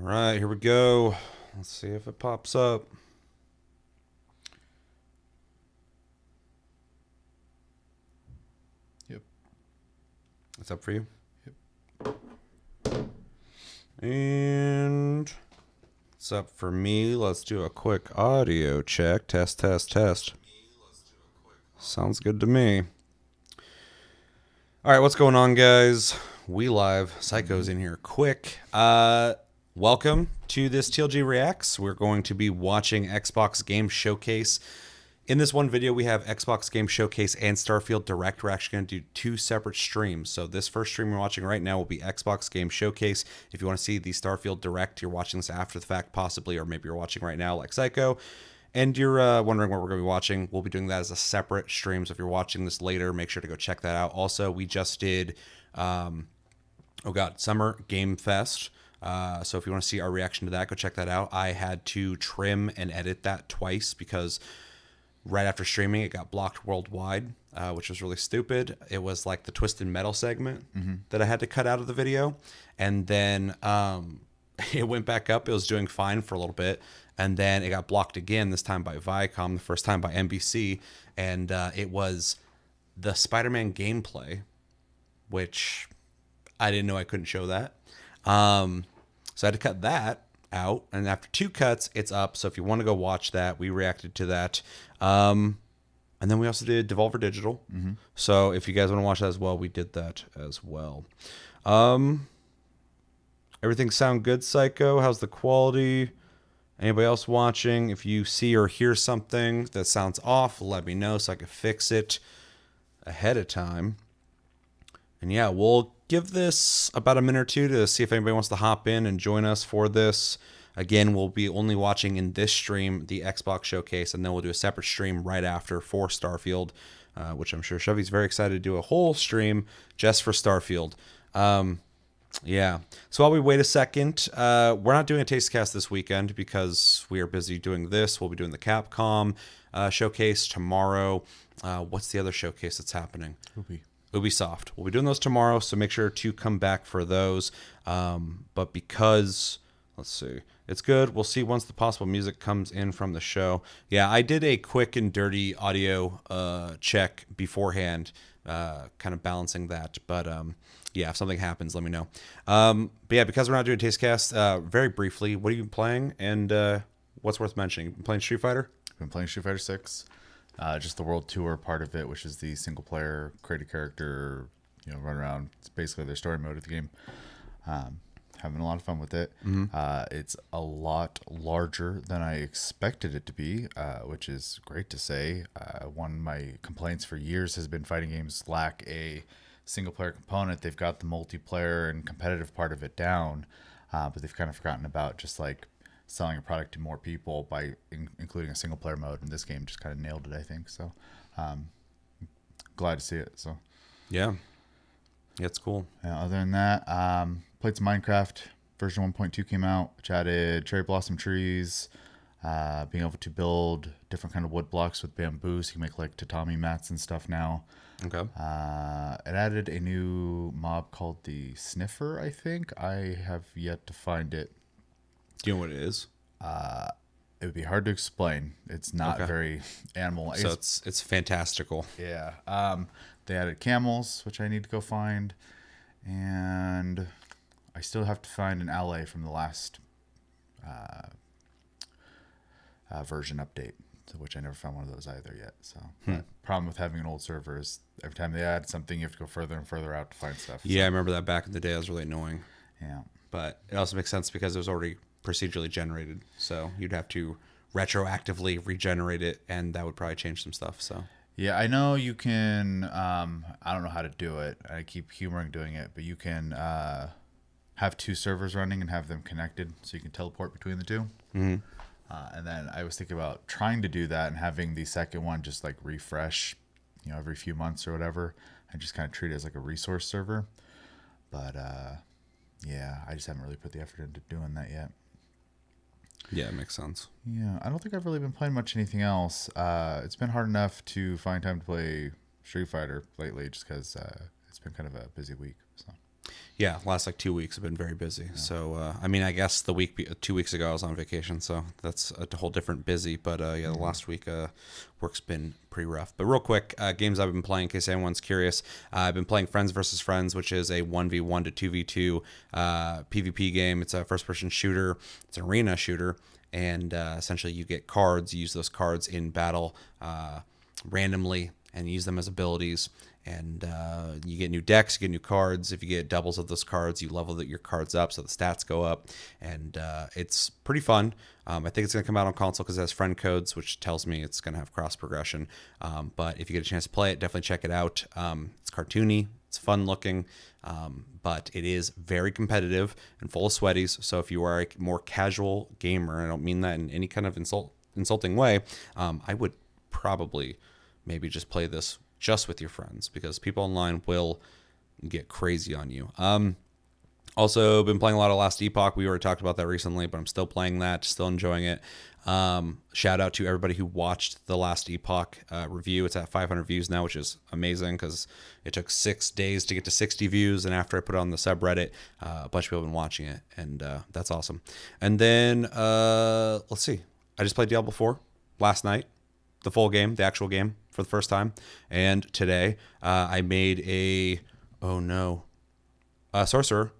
right, here we go. Let's see if it pops up. Yep. It's up for you? Yep. And it's up for me. Let's do a quick audio check. Test, test, test. Sounds good to me. All right, what's going on, guys? We live. Psycho's in here. Quick. Welcome to this TLG Reacts. We're going to be watching Xbox Game Showcase. In this one video, we have Xbox Game Showcase and Starfield Direct. We're actually going to do two separate streams. So this first stream we're watching right now will be Xbox Game Showcase. If you want to see the Starfield Direct, you're watching this after the fact possibly, or maybe you're watching right now like Psycho, and you're wondering what we're going to be watching, we'll be doing that as a separate stream. So if you're watching this later, make sure to go check that out. Also, we just did, Summer Game Fest. So if you want to see our reaction to that, go check that out. I had to trim and edit that twice because right after streaming, it got blocked worldwide, which was really stupid. It was like the Twisted Metal segment that I had to cut out of the video. And then it went back up. It was doing fine for a little bit. And then it got blocked again, this time by Viacom, the first time by NBC. And it was the Spider-Man gameplay, which I didn't know I couldn't show that. So I had to cut that out, and after two cuts, it's up. So if you want to go watch that, we reacted to that. And then we also did Devolver Digital. So if you guys want to watch that as well, we did that as well. Everything sound good, Psycho? How's the quality? Anybody else watching? If you see or hear something that sounds off, let me know so I can fix it ahead of time. And yeah, we'll give this about a minute or two to see if anybody wants to hop in and join us for this. Again, we'll be only watching in this stream the Xbox Showcase, and then we'll do a separate stream right after for Starfield, which I'm sure Chevy's very excited to do a whole stream just for Starfield. Yeah. So while we wait a second, we're not doing a Taste Cast this weekend because we are busy doing this. We'll be doing the Capcom showcase tomorrow. What's the other showcase that's happening? Ubisoft. We'll be doing those tomorrow, so make sure to come back for those. But because, let's see, it's good. We'll see once the possible music comes in from the show. Yeah, I did a quick and dirty audio check beforehand, kind of balancing that. But yeah, if something happens, let me know. But yeah, because we're not doing Tastecast, very briefly, what are you playing and what's worth mentioning? You been playing Street Fighter? I've been playing Street Fighter 6. Just the World Tour part of it, which is the single player, create a character, run around. It's basically their story mode of the game. Having a lot of fun with it. It's a lot larger than I expected it to be, which is great to say. One of my complaints for years has been fighting games lack a single player component. They've got the multiplayer and competitive part of it down, but they've kind of forgotten about just like selling a product to more people by including a single player mode, and this game just kind of nailed it, I think. So glad to see it. So Yeah, it's cool. other than that, played some Minecraft. Version 1.2 came out, which added cherry blossom trees, being able to build different kind of wood blocks with bamboo, so you can make like tatami mats and stuff now. Okay. It added a new mob called the Sniffer, I think. I have yet to find it. Do you know what it is? It would be hard to explain. It's not very animal. So it's fantastical. Yeah. They added camels, which I need to go find, and I still have to find an ally from the last version update, which I never found one of those either yet. So problem with having an old server is every time they add something, you have to go further and further out to find stuff. Yeah, I remember that back in the day. It was really annoying. Yeah. But it also makes sense because it was already procedurally generated. So you'd have to retroactively regenerate it, and that would probably change some stuff. So Yeah, I know you can. I don't know how to do it. I keep humoring doing it, but you can have two servers running and have them connected, so you can teleport between the two. And then I was thinking about trying to do that and having the second one just like refresh, every few months or whatever, and just kind of treat it as like a resource server. But yeah, I just haven't really put the effort into doing that yet. yeah, it makes sense. Yeah, I don't think I've really been playing much anything else. It's been hard enough to find time to play Street Fighter lately, just because it's been kind of a busy week. So Yeah, last like 2 weeks have been very busy. So I mean, I guess 2 weeks ago I was on vacation, so that's a whole different busy. But yeah, the last week work's been pretty rough. But real quick, games I've been playing in case anyone's curious. I've been playing Friends vs. Friends, which is a 1v1 to 2v2 PvP game. It's a first-person shooter. It's an arena shooter, and essentially you get cards. You use those cards in battle randomly and use them as abilities. And you get new decks, you get new cards. If you get doubles of those cards, you level your cards up so the stats go up. And it's pretty fun. I think it's going to come out on console because it has friend codes, which tells me it's going to have cross progression. But if you get a chance to play it, definitely check it out. It's cartoony, it's fun looking, but it is very competitive and full of sweaties. So if you are a more casual gamer, I don't mean that in any kind of insulting way, I would probably maybe just play this just with your friends because people online will get crazy on you. Also been playing a lot of Last Epoch. We already talked about that recently, but I'm still playing that, still enjoying it. Shout out to everybody who watched the Last Epoch review. It's at 500 views now, which is amazing because it took 6 days to get to 60 views. And after I put it on the subreddit, a bunch of people have been watching it, and that's awesome. And then let's see. I just played Diablo 4 last night, the full game, the actual game for the first time. And today I made a sorcerer.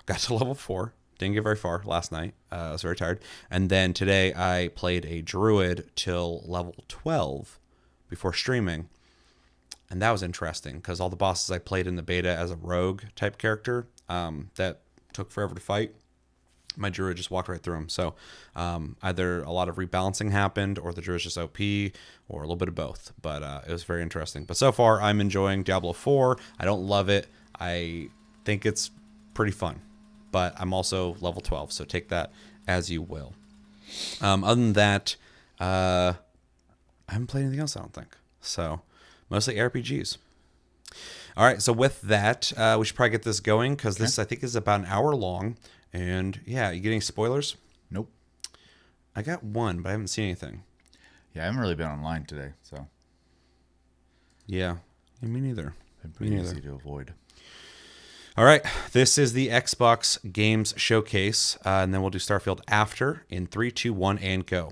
Got to level 4. Didn't get very far last night. I was very tired. And then today I played a druid till level 12 before streaming. And that was interesting because all the bosses I played in the beta as a rogue type character that took forever to fight, my druid just walked right through them. So either a lot of rebalancing happened or the druid's just OP or a little bit of both. But it was very interesting. But so far I'm enjoying Diablo 4. I don't love it. I think it's pretty fun. But I'm also level 12, so take that as you will. Other than that, I haven't played anything else, I don't think. So mostly RPGs. All right, so with that, we should probably get this going because this, I think, is about an hour long. And yeah, you get any spoilers? Nope. I got one, but I haven't seen anything. Yeah, I haven't really been online today, so. Yeah, me neither. Been pretty easy to avoid. All right, this is the Xbox Games Showcase, and then we'll do Starfield after in 3, 2, 1, and go.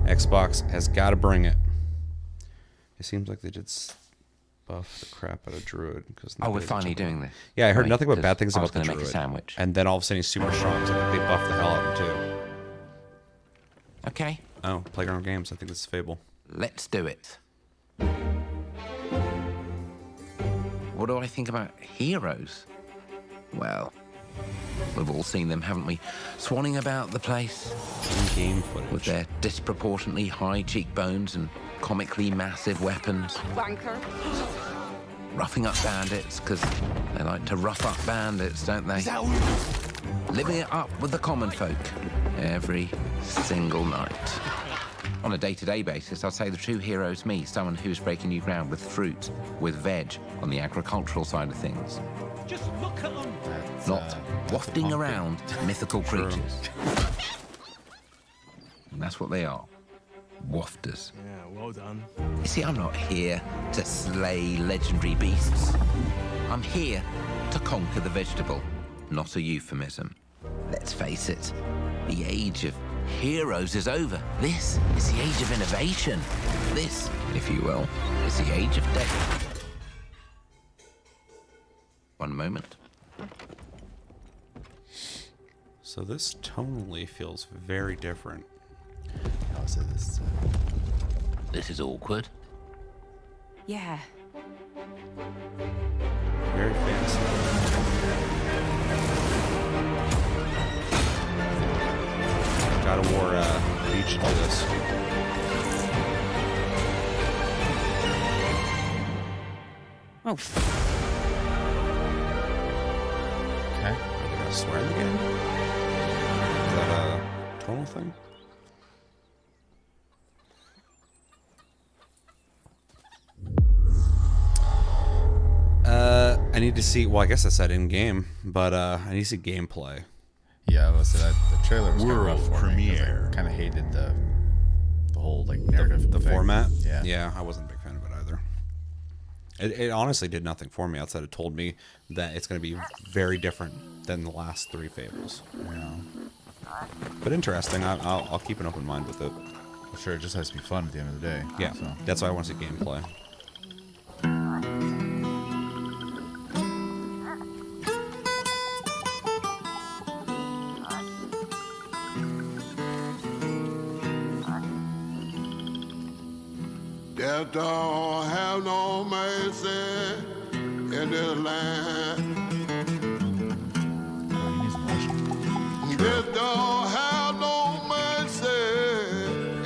Xbox has got to bring it. It seems like they did buff the crap out of Druid. We're finally doing this. Yeah, I heard nothing but bad things about the Druid. Druid. Make a sandwich. And then all of a sudden he's super strong, so they buffed the hell out of him too. Okay. Oh, Playground Games. I think this is Fable. Let's do it. What do I think about heroes? Well, we've all seen them, haven't we? Swanning about the place In-game footage. with their disproportionately high cheekbones and comically massive weapons. Wanker. Roughing up bandits, because they like to rough up bandits, don't they? Living it up with the common folk every single night. On a day-to-day basis, I'd say the true hero's me, someone who's breaking new ground with fruit, with veg, on the agricultural side of things. Just look at them. Not wafting around mythical creatures. And that's what they are. Wafters. Yeah, well done. You see, I'm not here to slay legendary beasts. I'm here to conquer the vegetable, not a euphemism. Let's face it, the age of heroes is over. This is the age of innovation. This, if you will, is the age of death. One moment. So this tonally feels very different. I'll say this. This is awkward. Yeah. Very fancy. God of War beach to this. Oh, Okay. Are they gonna swear in the game? Is that a tonal thing? I need to see. Well, I guess I said in game, but I need to see gameplay. Yeah, I was say that the trailer was kind of rough World for me 'cause premiere. I kind of hated the whole like narrative, The thing. format. Yeah, Yeah, I wasn't a big fan of it either. It honestly did nothing for me outside it told me that it's going to be very different than the last 3 Fables. Yeah. But interesting. I'll keep an open mind with it. Well, sure, it just has to be fun at the end of the day. Yeah, So. that's why I want to see gameplay. Death don't have no mercy in this land. Oh, he needs emotion. Death don't have no mercy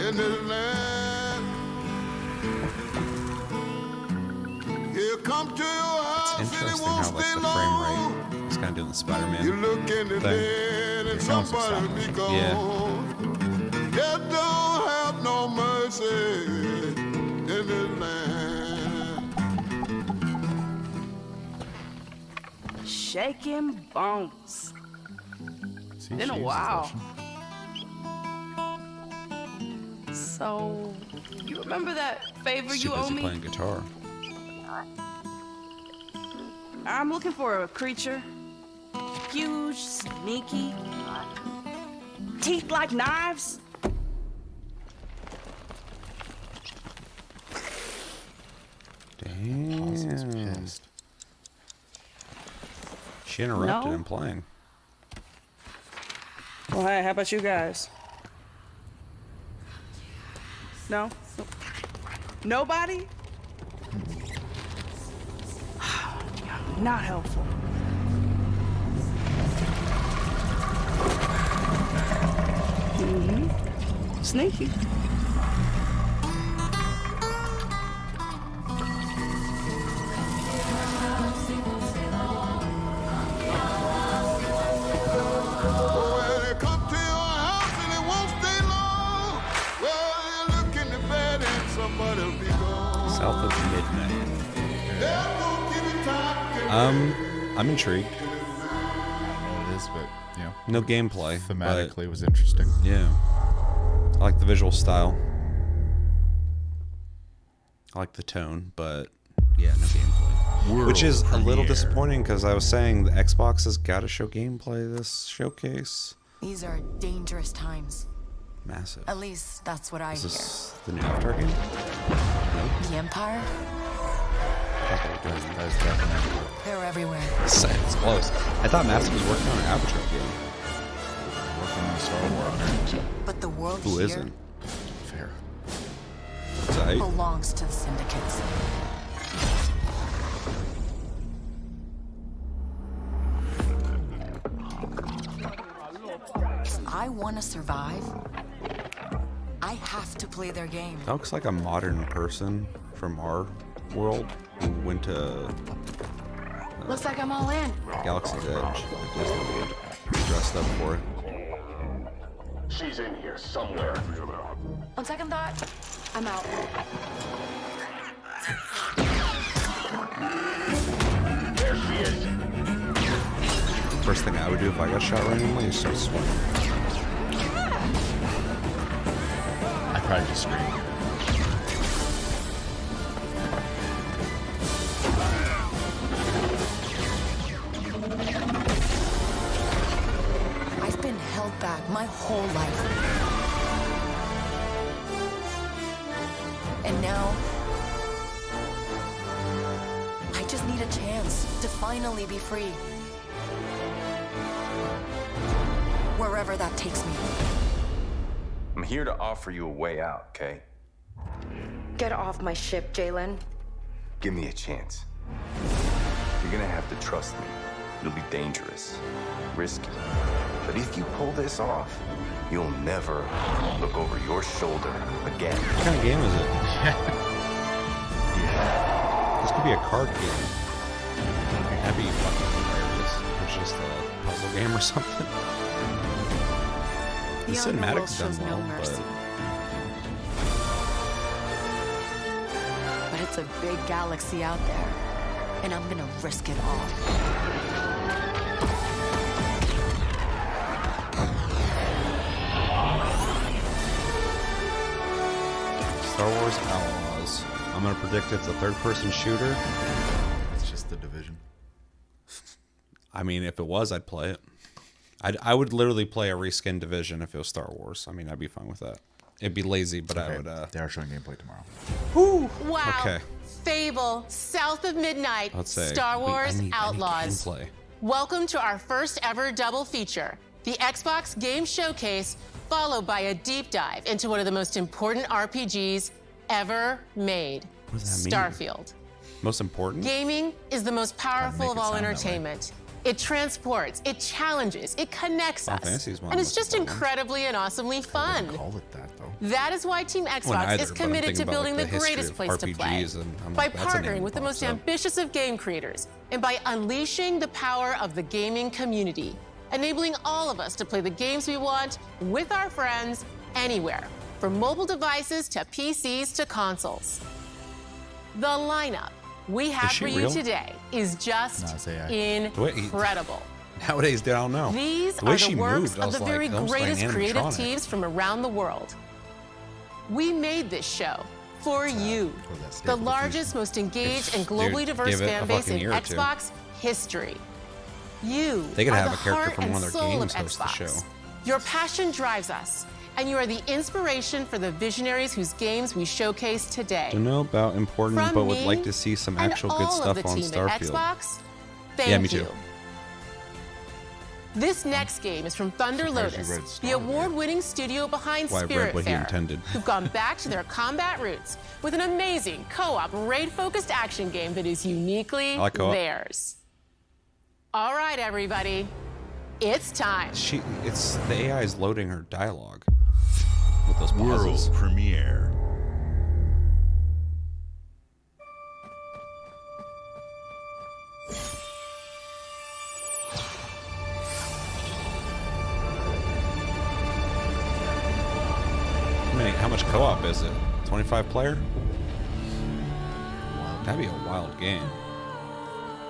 in this land. He'll come to your house and it Interesting won't how like stay the frame long. rate is kind of doing the You Spider-Man. look in the thing. dead and It sounds like somebody something. be gone. Yeah. Death don't have no mercy in this land. Shaking bones. See, Been a she uses while. lotion. So, you remember that favor Too you owe busy me? playing guitar. I'm looking for a creature. Huge, sneaky, teeth like knives. Ozzy's Damn. pissed. She interrupted No. him playing. Well, hey, how about you guys? No? Nobody? Not helpful. Sneaky. Well, they come to your house and it won't stay long. Well, you look in the bed and somebody'll be gone. South of Midnight. They're gonna give you time. I'm intrigued. I don't know what it is, but you know, No gameplay. but thematically it was interesting. yeah. I like the visual style. I like the tone, but yeah, no gameplay. Which is a little disappointing because I was saying the Xbox has got to show gameplay this showcase. These are dangerous times. Massive. At least that's what I Is hear. this the new Avatar game? The Empire? I thought they were doing That is definitely They're everywhere. It's close. I thought Massive was working on an Avatar game. working on Star Wars. But the world Who here isn't? Fair. Tight. belongs to the syndicates. If I want to survive, I have to play their game. That looks like a modern person from our world who went to Looks like I'm all in. Galaxy's Edge at Disney World. Dressed up for it. She's in here somewhere. On second thought, I'm out. There she is. First thing I would do if I got shot randomly is start sweating. I'd probably just scream. I've been held back my whole life. And now, I just need a chance to finally be free. Wherever that takes me. I'm here to offer you a way out, okay? Get off my ship, Jalen. Give me a chance. You're gonna have to trust me. It'll be dangerous, risky. But if you pull this off, you'll never look over your shoulder again. What kind of game is it? This could be a card game. That'd be fucking hilarious. It's just a puzzle game or something. The The underworld cinematics shows done no well, mercy. But it's a big galaxy out there, and I'm gonna risk it all. Star Wars Outlaws. I'm gonna predict it's a third-person shooter. It's just the Division. I mean, if it was, I'd play it. I would literally play a reskin Division if it was Star Wars. I mean, I'd be fine with that. It'd be lazy, but I would. They are showing gameplay tomorrow. Wow. Okay. Fable, South of Midnight, Let's say Star Wars I need Outlaws. gameplay. Welcome to our first ever double feature, the Xbox Game Showcase, followed by a deep dive into one of the most important RPGs ever made, What does that mean? Starfield. Most important? Gaming is the most powerful make of it all sound that way. entertainment. It transports, it challenges, it connects Final us. Fantasy is one of And the it's most just important ones. incredibly and awesomely fun. Call it that though. That is why Team Xbox neither, is but I'm committed thinking to about, building like, the the history greatest of place to play RPGs, and I'm by like, that's a name partnering that with the pops most up. ambitious of game creators and by unleashing the power of the gaming community, enabling all of us to play the games we want with our friends anywhere, from mobile devices to PCs to consoles. The lineup we have she for you real? today is just No, it's AI. incredible. Nowadays, dude, I don't know. These the way are she the works moved, I of was the like, very almost like an greatest creative animatronic. teams from around the world. We made this show for you, Or that State the of the largest, most engaged, and globally Dude, diverse give it fan a base fucking in year or two. Xbox history. You They could are have the a character heart from and one of their soul games of host the Xbox. show. Your passion drives us, and you are the inspiration for the visionaries whose games we showcase today. Don't know about important, From but would me like to see some and actual good all of stuff the on team at Starfield. Xbox, thank Yeah, me too. you. This next game is from Thunder Surprised you Lotus, read the Star, award-winning studio behind Why I read Spiritfarer, what he intended. who've gone back to their combat roots with an amazing co-op raid-focused action game that is uniquely I like co-op. theirs. All right, everybody, it's time. It's the AI is loading her dialogue with those World pauses. premiere. How much co-op is it? 25 player? That'd be a wild game.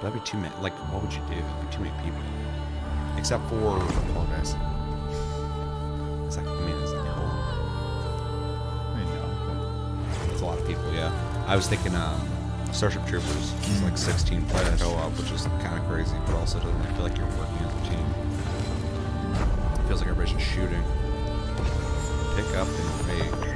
That'd be too many. Like, what would you do? It'd be too many people. Except for Fall Guys. it's like, I mean, it's like I mean, no. it's a lot of people. Yeah, I was thinking Starship Troopers is like 16 player co-op, which is kind of crazy, but also doesn't feel like you're working as a team. It feels like everybody's just shooting. Pick up and raid.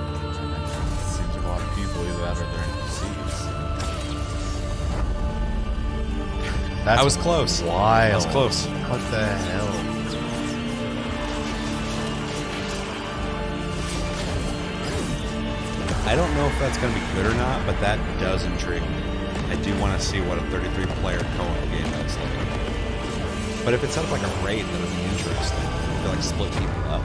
Seems like a lot of people either that or they're NPCs. That's I was close. Wild. I was close. What the hell? I don't know if that's going to be good or not, but that does intrigue me. I do want to see what a 33-player co-op game looks like. But if it's set up like a raid, that would be interesting. To like split people up. I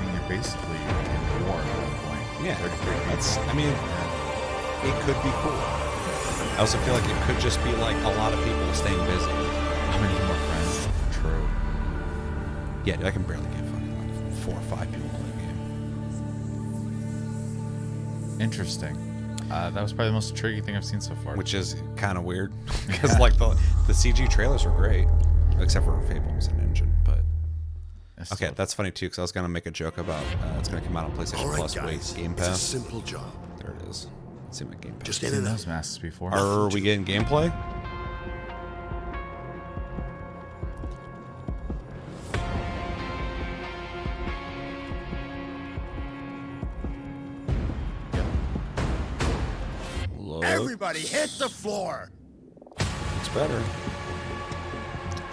mean, you're basically in war at one point. Yeah, 33 that's. people. I mean, Yeah. it could be cool. I also feel like it could just be like a lot of people staying busy. How many more friends? True. Yeah, dude, I can barely get fucking like 4 or 5 people play a game. Interesting. That was probably the most intriguing thing I've seen so far. Which is kind of weird because like the CG trailers were great, except for Fable was an engine. But It's okay, still- that's funny too because I was gonna make a joke about it's gonna come out on PlayStation All right, Plus guys. with Game It's a Pass. simple job. There it is. Let's see my Game Pass. Just I've in seen and those out. masks before. Are we getting gameplay? Look, Everybody hit the floor. it's better.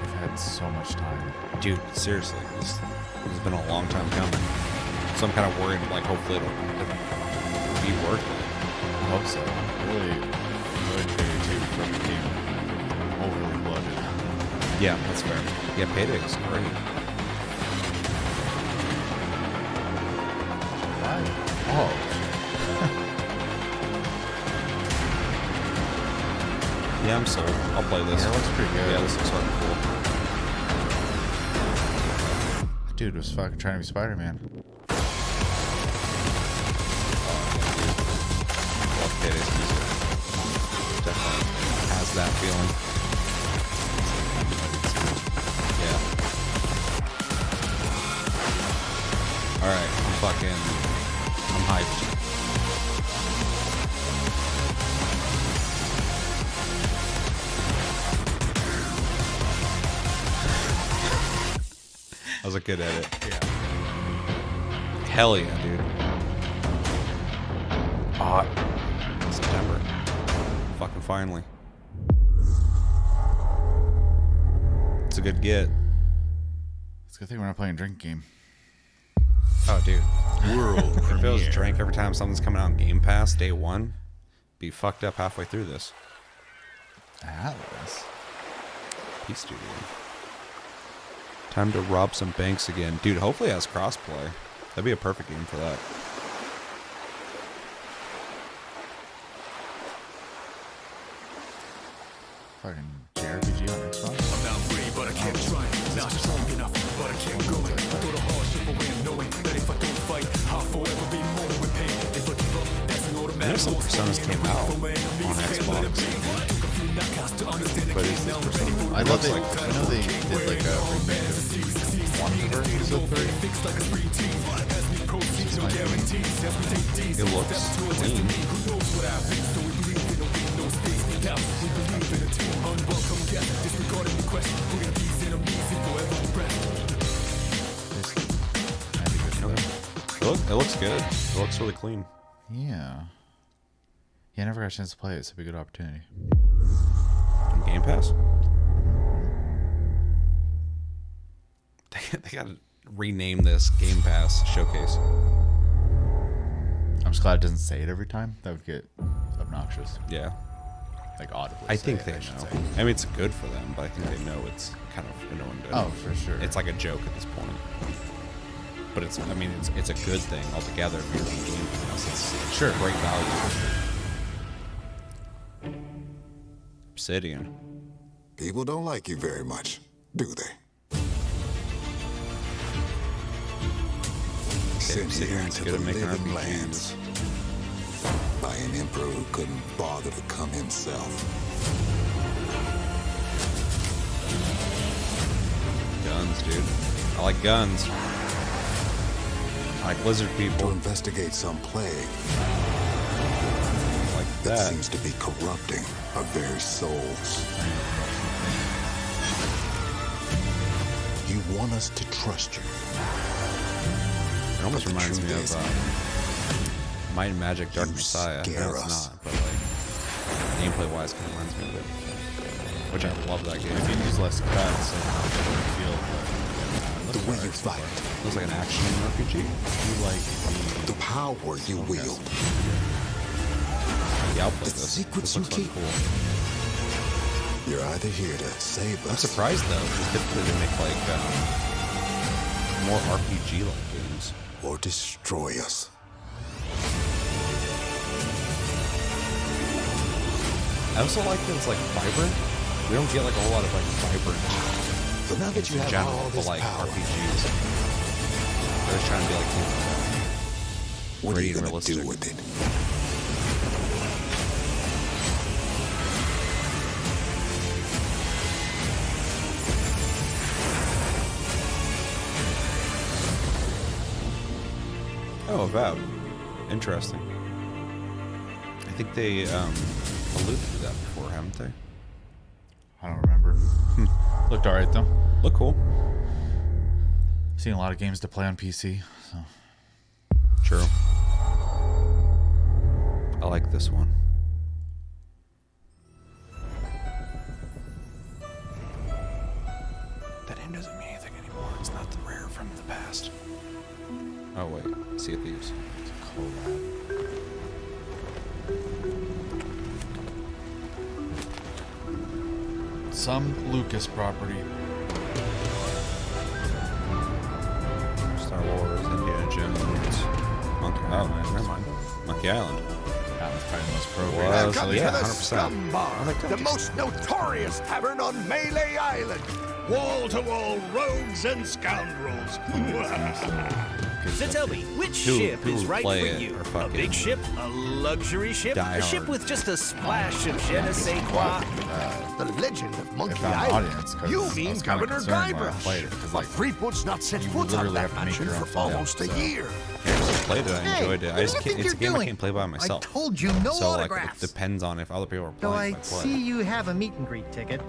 We've had so much time. Dude, seriously, this has been a long time coming. So I'm kind of worried, like, hopefully it'll be worth it. I hope so. Really Payday 2 from the game overly blooded. Yeah, that's fair. Yeah, Payday is great. Oh, Yeah, I'm sold. I'll play this. Yeah, it looks pretty good. Yeah, this looks fucking cool. dude was fucking trying to be Spider-Man. Love Payday's music. Definitely has that feeling. Yeah. I'm hyped. That was a good edit. Yeah. Hell yeah, dude. September. Fucking finally. It's a good get. It's a good thing we're not playing a drink game. Oh, dude. World If it was premiere. drink every time something's coming out on Game Pass day one, be fucked up halfway through this. Atlas. Peace, dude. Time to rob some banks again. Dude, hopefully it has crossplay. That'd be a perfect game for that. Fucking JRPG on Xbox. I'm not ready, but I kept trying. Not strong enough, but I kept going. Throw the hardship away, knowing that if I don't fight, I'll forever be more with pain. If I give up, that's an I know automatic some loss. Personas came out on Xbox. But is this Persona? I know Looks they. like I know they did like a remake of one of the versions of 3. It looks clean. It looks good. It looks really clean. Yeah. Yeah, I never got a chance to play it, so it'd be a good opportunity. Game Pass. They gotta rename this Game Pass Showcase. I'm just glad it doesn't say it every time. That would get obnoxious. Yeah. Like audibly. I say think it, they should know. say. I mean, it's good for them, but I think they know it's kind of annoying to Oh, for sure. It's like a joke at this point. But it's, I mean, it's a good thing altogether if you're in Game Pass. It's Sure. great value. Obsidian. People don't like you very much, do they? Sent Obsidian here is to good the at making living RPGs. lands by an emperor who couldn't bother to come himself. Guns, dude. I like guns. I like lizard To people. investigate some plague Like that that. seems to be corrupting our very souls. You want us to trust you. It almost But the reminds me truth of Might and Magic Dark you Messiah. scare No, it's us. not, but like gameplay wise, kind of reminds me of it. Which I love that game. If you use less cuts, and feel The way you fight, Looks like an action RPG. you like the power you wield. Yeah, I'll play The this. secrets This you looks like keep. cool. You're either here to save I'm us surprised though, because typically they make like more RPG-like games. or destroy us. I also like that it's like vibrant. We don't get like a whole lot of like vibrant So now that you in have general, all but this like power, RPGs. They're just trying to be like what are gritty you and gonna do realistic. with it? Oh, Avowed. Interesting. I think they alluded to that before, haven't they? I don't remember. Looked alright though. Look cool. Seen a lot of games to play on PC. So True. I like this one. That name doesn't mean anything anymore. It's not the rare from the past. Oh wait, Sea of Thieves. it's a collab. Some Lucas property. Star Wars, Indiana Jones, Monkey Island. Never mind. Monkey Island. That was probably the most pro. Well, Welcome yeah, to the 100%. Scum Bar, the most notorious tavern on Melee Island. Wall-to-wall rogues and scoundrels. Good Here's So the tell thing. me, which Who- ship who is would right play for it you? or A fucking big ship? A luxury ship? Die A ship Hard? with just a splash of je ne sais quoi? The legend of Monkey found an Island. audience 'cause You I mean was kinda Governor concerned when I Guybrush. played it, 'cause, But like, Threepwood's not set you foot on literally that have to make mansion your own for file, almost a so- year. I played it. I enjoyed it. I just what do you can't, think it's a you're game I doing? can't play by myself. I told you no so autographs. like it depends on if other people are So playing. I if I play. see you have a meet and greet ticket.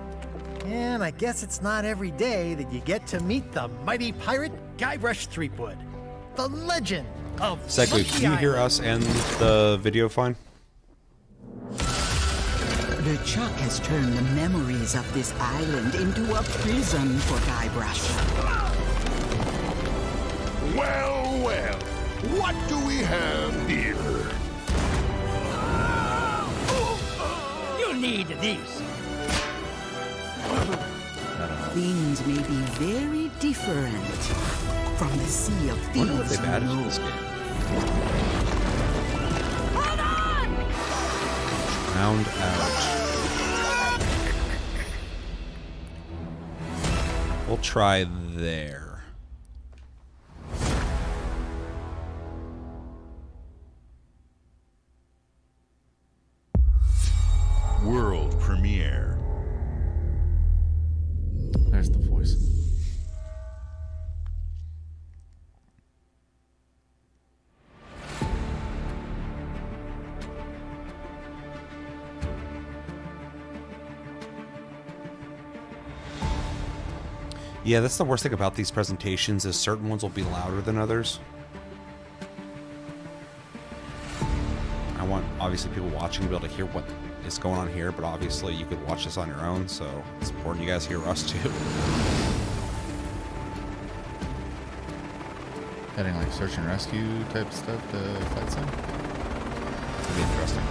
And I guess it's not every day that you get to meet the mighty pirate Guybrush Threepwood, the legend of Segue, Monkey can you hear Island. us and the video fine? The Chuck has turned the memories of this island into a prison for Guybrush. Well, well, what do we have here? You need these. Things may be very different from the Sea of I wonder what Thieves. they've added to you this know. game. Drowned out. We'll try there. World premiere. There's the voice. Yeah, that's the worst thing about these presentations is certain ones will be louder than others. I want, obviously, people watching to be able to hear what is going on here, but obviously you could watch this on your own, so it's important you guys hear us too. Adding like search and rescue type stuff to fight sim. It'd be interesting.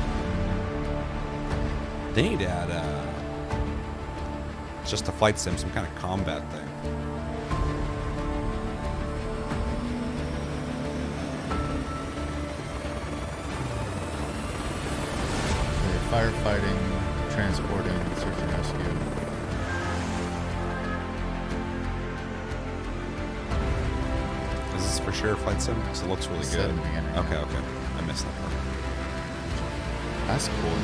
They need to add, just a fight sim, some kind of combat thing. Okay, firefighting, transporting, search and rescue. Is this for sure a fight sim? Because it looks really Said good. in the beginning, Okay, yeah. okay. I missed that part. That's cool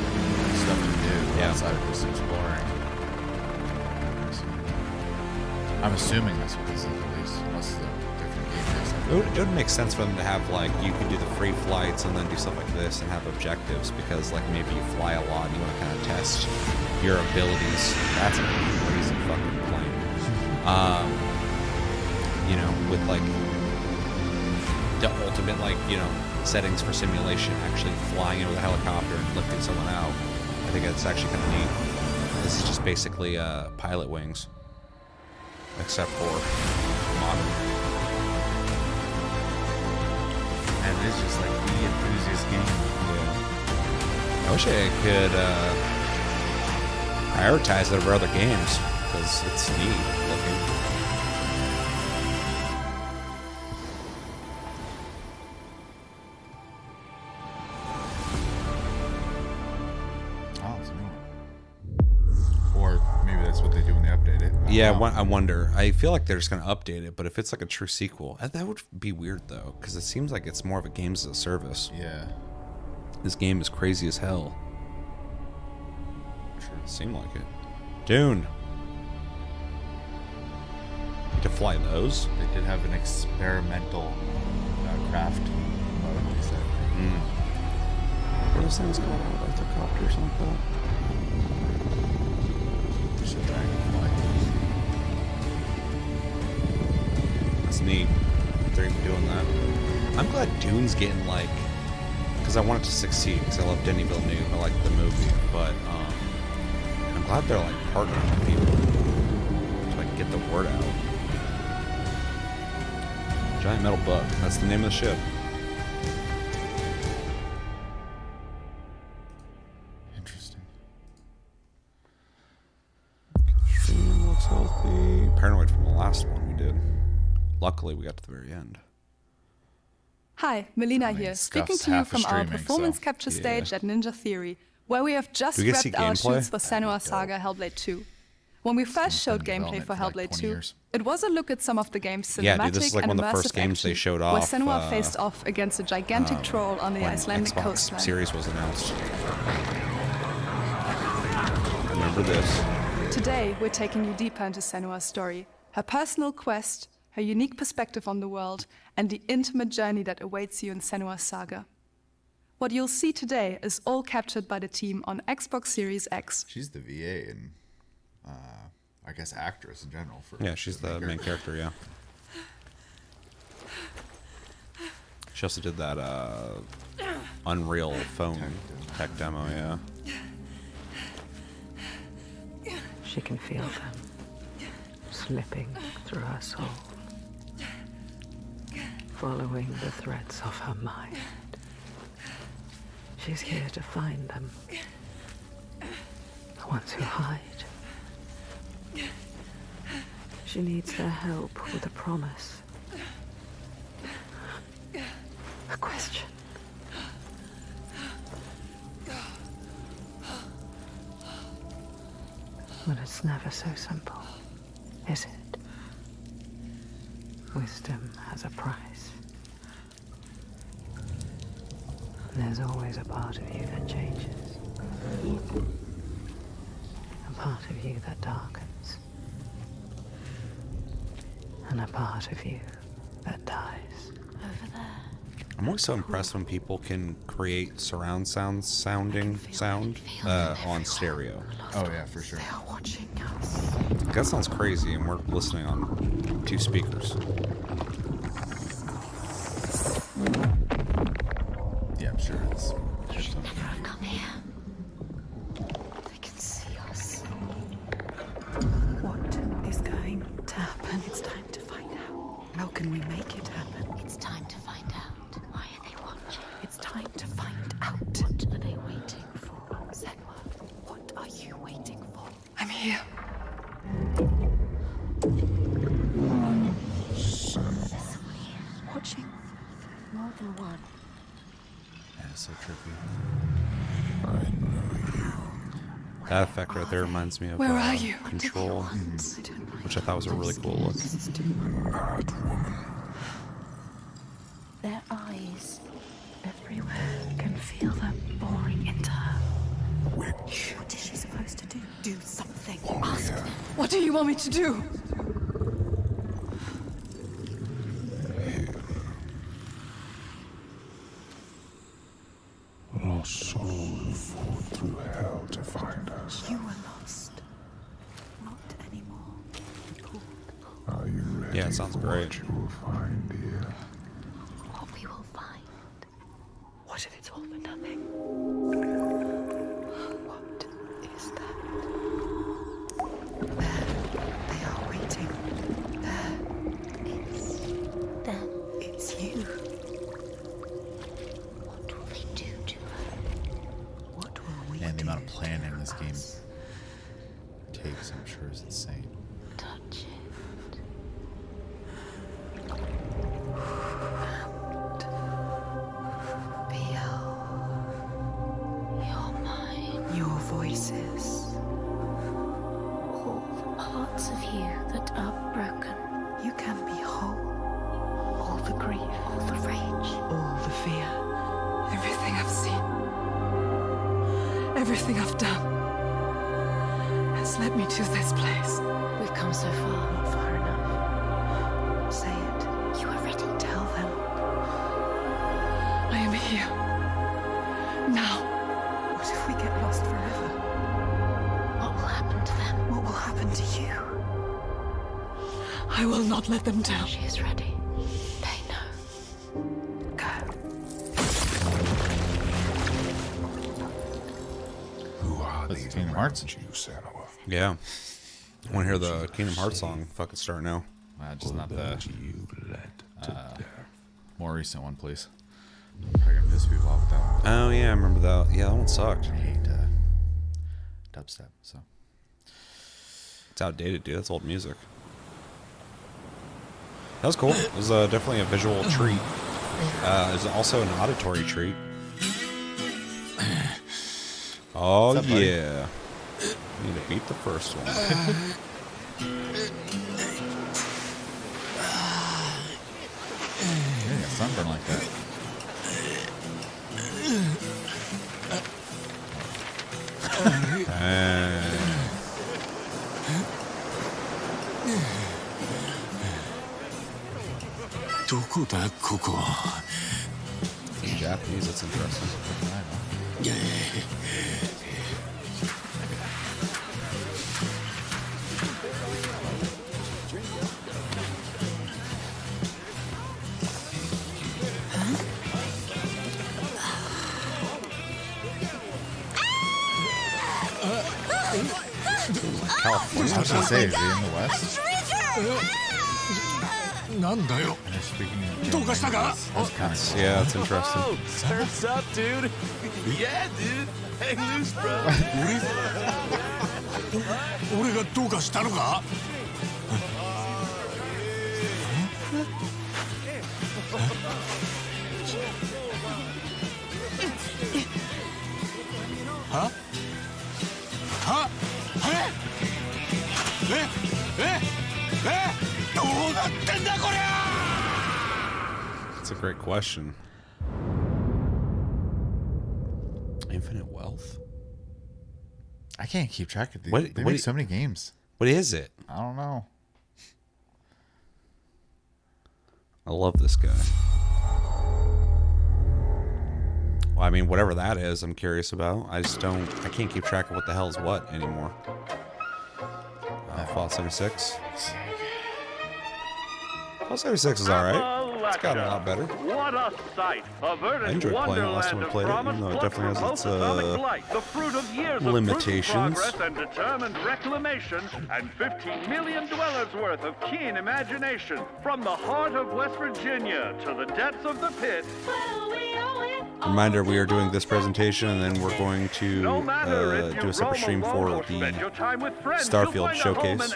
stuff to do Yeah. outside of just exploring. I'm assuming that's what this is, at least, unless the different game based. It would make sense for them to have, like, you could do the free flights and then do stuff like this and have objectives because, like, maybe you fly a lot and you want to kind of test your abilities. That's a crazy fucking plane. You know, with, like, the ultimate, like, you know, settings for simulation, actually flying in with a helicopter and lifting someone out. I think it's actually kind of neat. This is just basically pilot wings, except for modern. And it's just like the enthusiast game. I wish I could prioritize it over other games because it's neat looking. Oh, it's a new one. Or maybe that's what they do when they update it. Yeah, I wonder. I feel like they're just going to update it, but if it's like a true sequel, that would be weird though, because it seems like it's more of a games as a service. Yeah. This game is crazy as hell. Sure, it seemed like it. Dune. To fly those? They did have an experimental craft mode, they said. What are those things called? Like the copter or something like that? Just a dragonfly. That's neat. They're even doing that. I'm glad Dune's getting like, because I want it to succeed. Because I love Denis Villeneuve. I like the movie, but I'm glad they're like partnering with people to like get the word out. Giant metal bug. That's the name of the ship. Interesting. Stream looks healthy. Paranoid from the last one we did. Luckily, we got to the very end. Hi, Melina here, speaking to you half the from our streaming, performance so, capture yeah. stage at Ninja Theory, where we have just Do we get to wrapped see our gameplay? shoots for Senua Saga Hellblade 2. When we first showed been in gameplay for development Hellblade for 2, years. it was a look at some of the game's cinematic Yeah, dude, this is like and one of the immersive first games they action, showed where off, Senua faced off against a gigantic troll on the when Icelandic Xbox coastline. Series was announced. Remember this. Today, we're taking you deeper into Senua's story, her personal quest, her unique perspective on the world, and the intimate journey that awaits you in Senua's saga. What you'll see today is all captured by the team on Xbox Series X. She's the VA and I guess actress in general. Yeah, she's the main character, yeah. She also did that Unreal phone tech demo, yeah. She can feel them slipping through her soul, following the threads of her mind. She's here to find them, the ones who hide. She needs their help with a promise, a question. But it's never so simple, is it? Wisdom has a price. There's always a part of you that changes. A part of you that darkens. And a part of you that dies. Over there. I'm always so impressed when people can create surround sound on stereo. Oh yeah, for sure. They are watching us. That sounds crazy, and we're listening on 2 speakers. Yeah, I'm sure it's. Come here. They can see us. What is going to happen? It's time to find out. How can we make it happen? It's time to find out. Why are they watching? It's time to find out. What are they waiting for? Senua, what are you waiting for? I'm here. Watching more than one. Yeah, it's so trippy. That effect right there reminds me of Where are you? Control, which I thought was a really cool look. Their eyes everywhere. You can feel them boring into her. What is she supposed to do? Do something. Ask them. What do you want me to do? Lost souls fought through hell to find us. You were lost. Not anymore. Are you ready? Yeah, it sounds for great. What you will find here? What we will find. What if it's all for nothing? What is that? There. They are waiting. There. It's them. It's you. What will they do to her? What will we And the do amount of planning to this game us? takes, I'm sure, is insane. Touch it. Feel your mind, your voices, all the parts of you that are broken. You can be whole. All the grief, all the rage, all the fear. Everything I've seen, everything I've done, has led me to this place. We've come so far, not far enough. Say it. You are ready. Tell them. I am here. Now. What if we get lost forever? What will happen to them? What will happen to you? I will not let them down. She is ready. They know. Go. Who are That's these Kingdom Hearts. around you, Senua? Yeah. Want to hear the Kingdom Hearts song? Fucking start now. Just not the You led to death. more recent one, please. I'm probably gonna piss people off with that one. Oh yeah, I remember that. Yeah, that one sucked. I hate dubstep, so. It's outdated, dude. That's old music. That was cool. It was definitely a visual treat. It was also an auditory treat. Oh What's up, buddy? yeah. Need to beat the first one. Yeah, something like that. In Japanese, that's interesting. California? I was gonna say, is he in the West? なんだよ。どうかしたか？ Yeah, that's interesting. Oh, surf's up, dude. Yeah, dude. Hang loose, bro. 俺がどうかしたのか？は？は？どうなってんだこりゃ！ That's a great question. Infinite Wealth? I can't keep track of these. What- They what- make so many games. What is it? I don't know. I love this guy. Well, I mean, whatever that is, I'm curious about. I can't keep track of what the hell is what anymore. Fallout 76. Fallout 76 is alright. It's gotten a lot better. What a sight! A I verdant enjoyed playing it last time I wonderland of played it, promise even though it plucked definitely from has its post-atomic blight, the fruit of years of limitations. prudent progress and determined reclamation, and 15 million dwellers worth of keen imagination. From the heart of West Virginia to the depths of the pit. Reminder, we are doing this presentation and then we're going to do a separate stream for the Starfield showcase.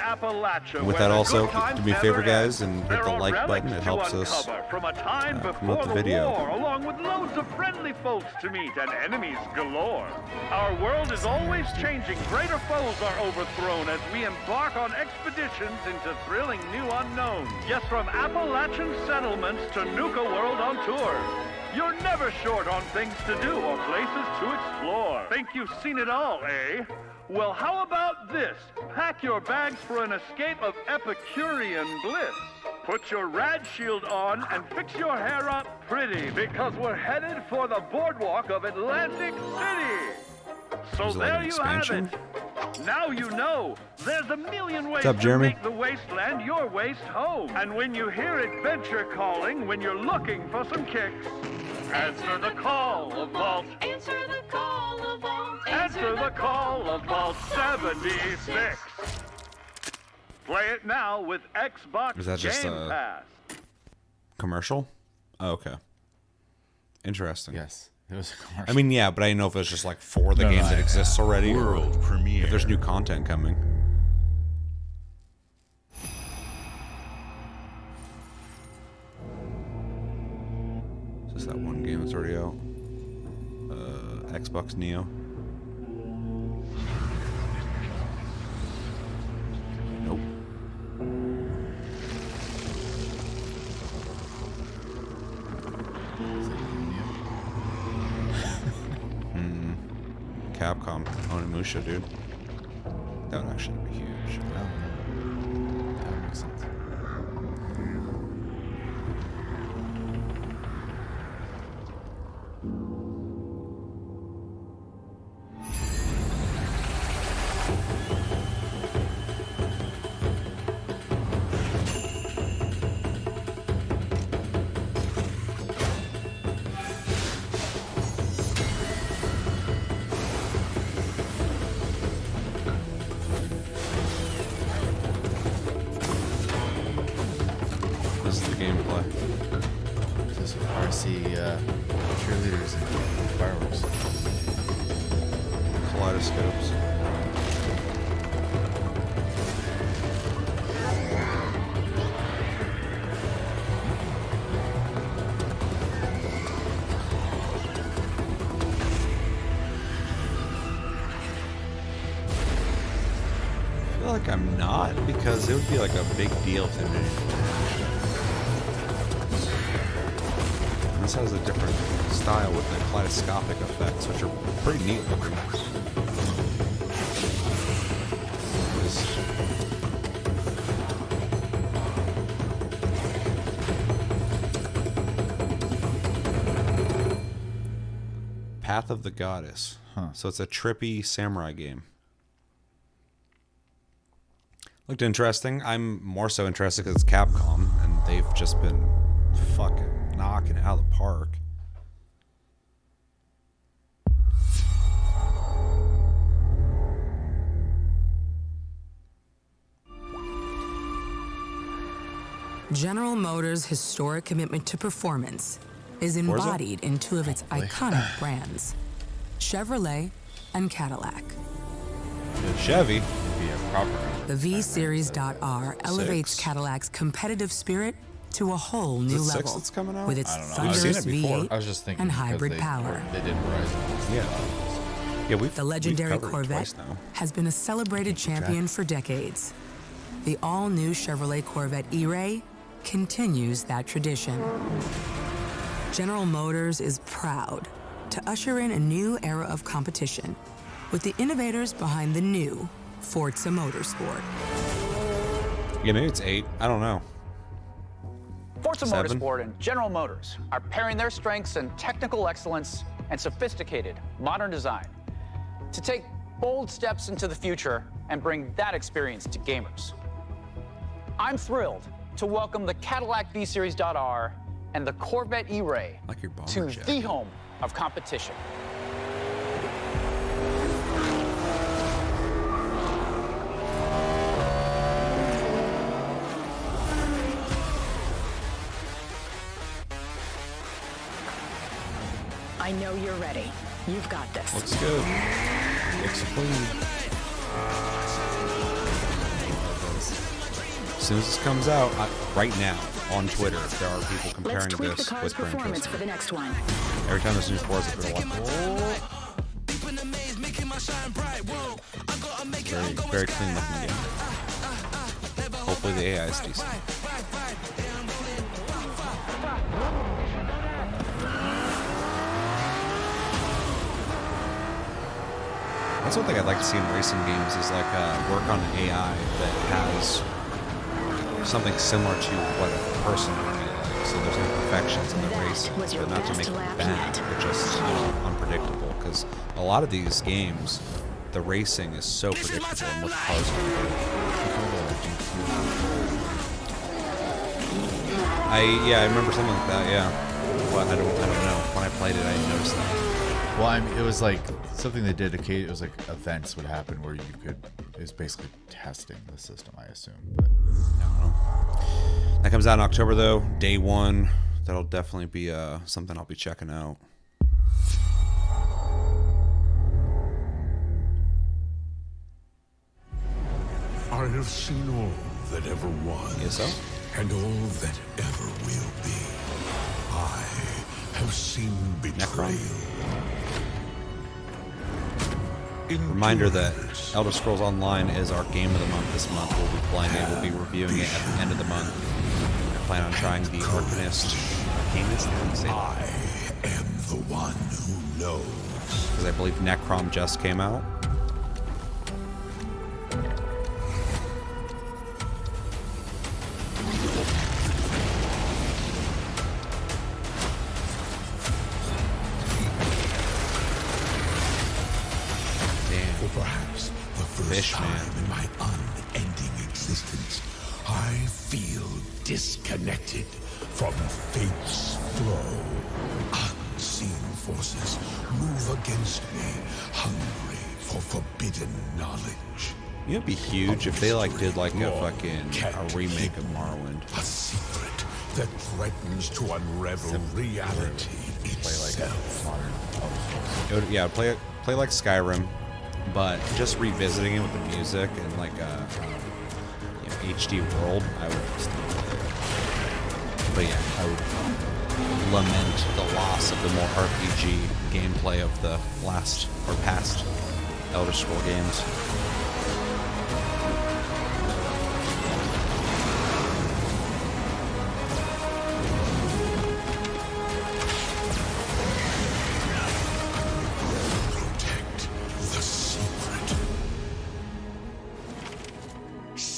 And with that also, do me a favor guys and hit the like button. It helps us promote the video. Along with loads of friendly folks to meet and enemies galore. Our world is always changing. Greater foes are overthrown as we embark on expeditions into thrilling new unknowns. Yes, from Appalachian settlements to Nuka World on tour. You're never short on things to do or places to explore. Think you've seen it all, eh? Well, how about this? Pack your bags for an escape of Epicurean bliss. Put your rad shield on and fix your hair up pretty, because we're headed for the boardwalk of Atlantic City. So Is it like there an you have expansion? it. Now you know. There's a million ways up, to Jeremy? make the wasteland your waste home. And when you hear adventure calling, when you're looking for some kicks, answer the call of Vault. Answer the call of Vault. Answer the call of Vault 76. Play it now with Xbox Is that just Game a Pass. commercial? Oh, okay. Interesting. Yes, it was a commercial. I mean, yeah, but I didn't know if it's just like for the game that exists already, or if there's new content coming. Is this that one game that's already out? Xbox Neo. Nope. Capcom Onimusha, dude. That would actually be huge. That makes sense. This is the gameplay. This is RC cheerleaders and fireworks. Kaleidoscopes. feel like I'm not, because it would be like a big deal if they did it. This has a different style with the kaleidoscopic effects, which are pretty neat looking. Path of the Goddess. So it's a trippy samurai game. Looked interesting. I'm more so interested because it's Capcom, and they've just been fucking knocking it out of the park. General Motors' historic commitment to performance is embodied in two of its iconic brands, Chevrolet and Cadillac. Chevy. The V-Series.R elevates Cadillac's competitive spirit to a whole new level with its thunderous V8 and hybrid power. They did Horizon. Yeah, the legendary Corvette has been a celebrated champion for decades. The all-new Chevrolet Corvette E-Ray continues that tradition. General Motors is proud to usher in a new era of competition with the innovators behind the new Forza Motorsport. Yeah, maybe it's 8. I don't know. Forza 7? Motorsport and General Motors are pairing their strengths in technical excellence and sophisticated modern design to take bold steps into the future and bring that experience to gamers. I'm thrilled to welcome the Cadillac V-Series.R and the Corvette E-Ray to the home of competition. I know you're ready. You've got this. Looks good. Looks clean. As soon as this comes out, right now on Twitter, there are people comparing Let's tweak this the car's with Gran performance Turismo. for the next one. Every time there's new Forza, people are like, very clean looking game. Hopefully the AI is decent. That's one thing I'd like to see in racing games is like work on an AI that has something similar to what a person would be like. So there's imperfections in the racing, but not to make it bad, but just unpredictable. Because a lot of these games, the racing is so predictable and what the cars can do. I remember something like that. Yeah, but I don't know. When I played it, I didn't notice that. Well, I mean, it was like something they did. It was like events would happen where you could. It was basically testing the system, I assume. But I don't know. That comes out in October, though. Day 1. That'll definitely be something I'll be checking out. I have seen all that ever was. Yes, sir? And all that ever will be. I have seen betrayal. Reminder that Elder Scrolls Online is our game of the month this month. We'll be playing it. We'll be reviewing it at the end of the month. I plan on trying the Arcanist. I am the one who knows. Because I believe Necrom just came out. Perhaps the first time in my unending existence, I feel disconnected from fate's flow. Unseen forces move against me, hungry for forbidden knowledge. You know, it'd be huge if they did a remake of Morrowind. A secret that threatens to unravel reality itself. Play like Skyrim, but just revisiting it with the music and HD world, I would still play it. But yeah, I would lament the loss of the more RPG gameplay of the past Elder Scrolls games.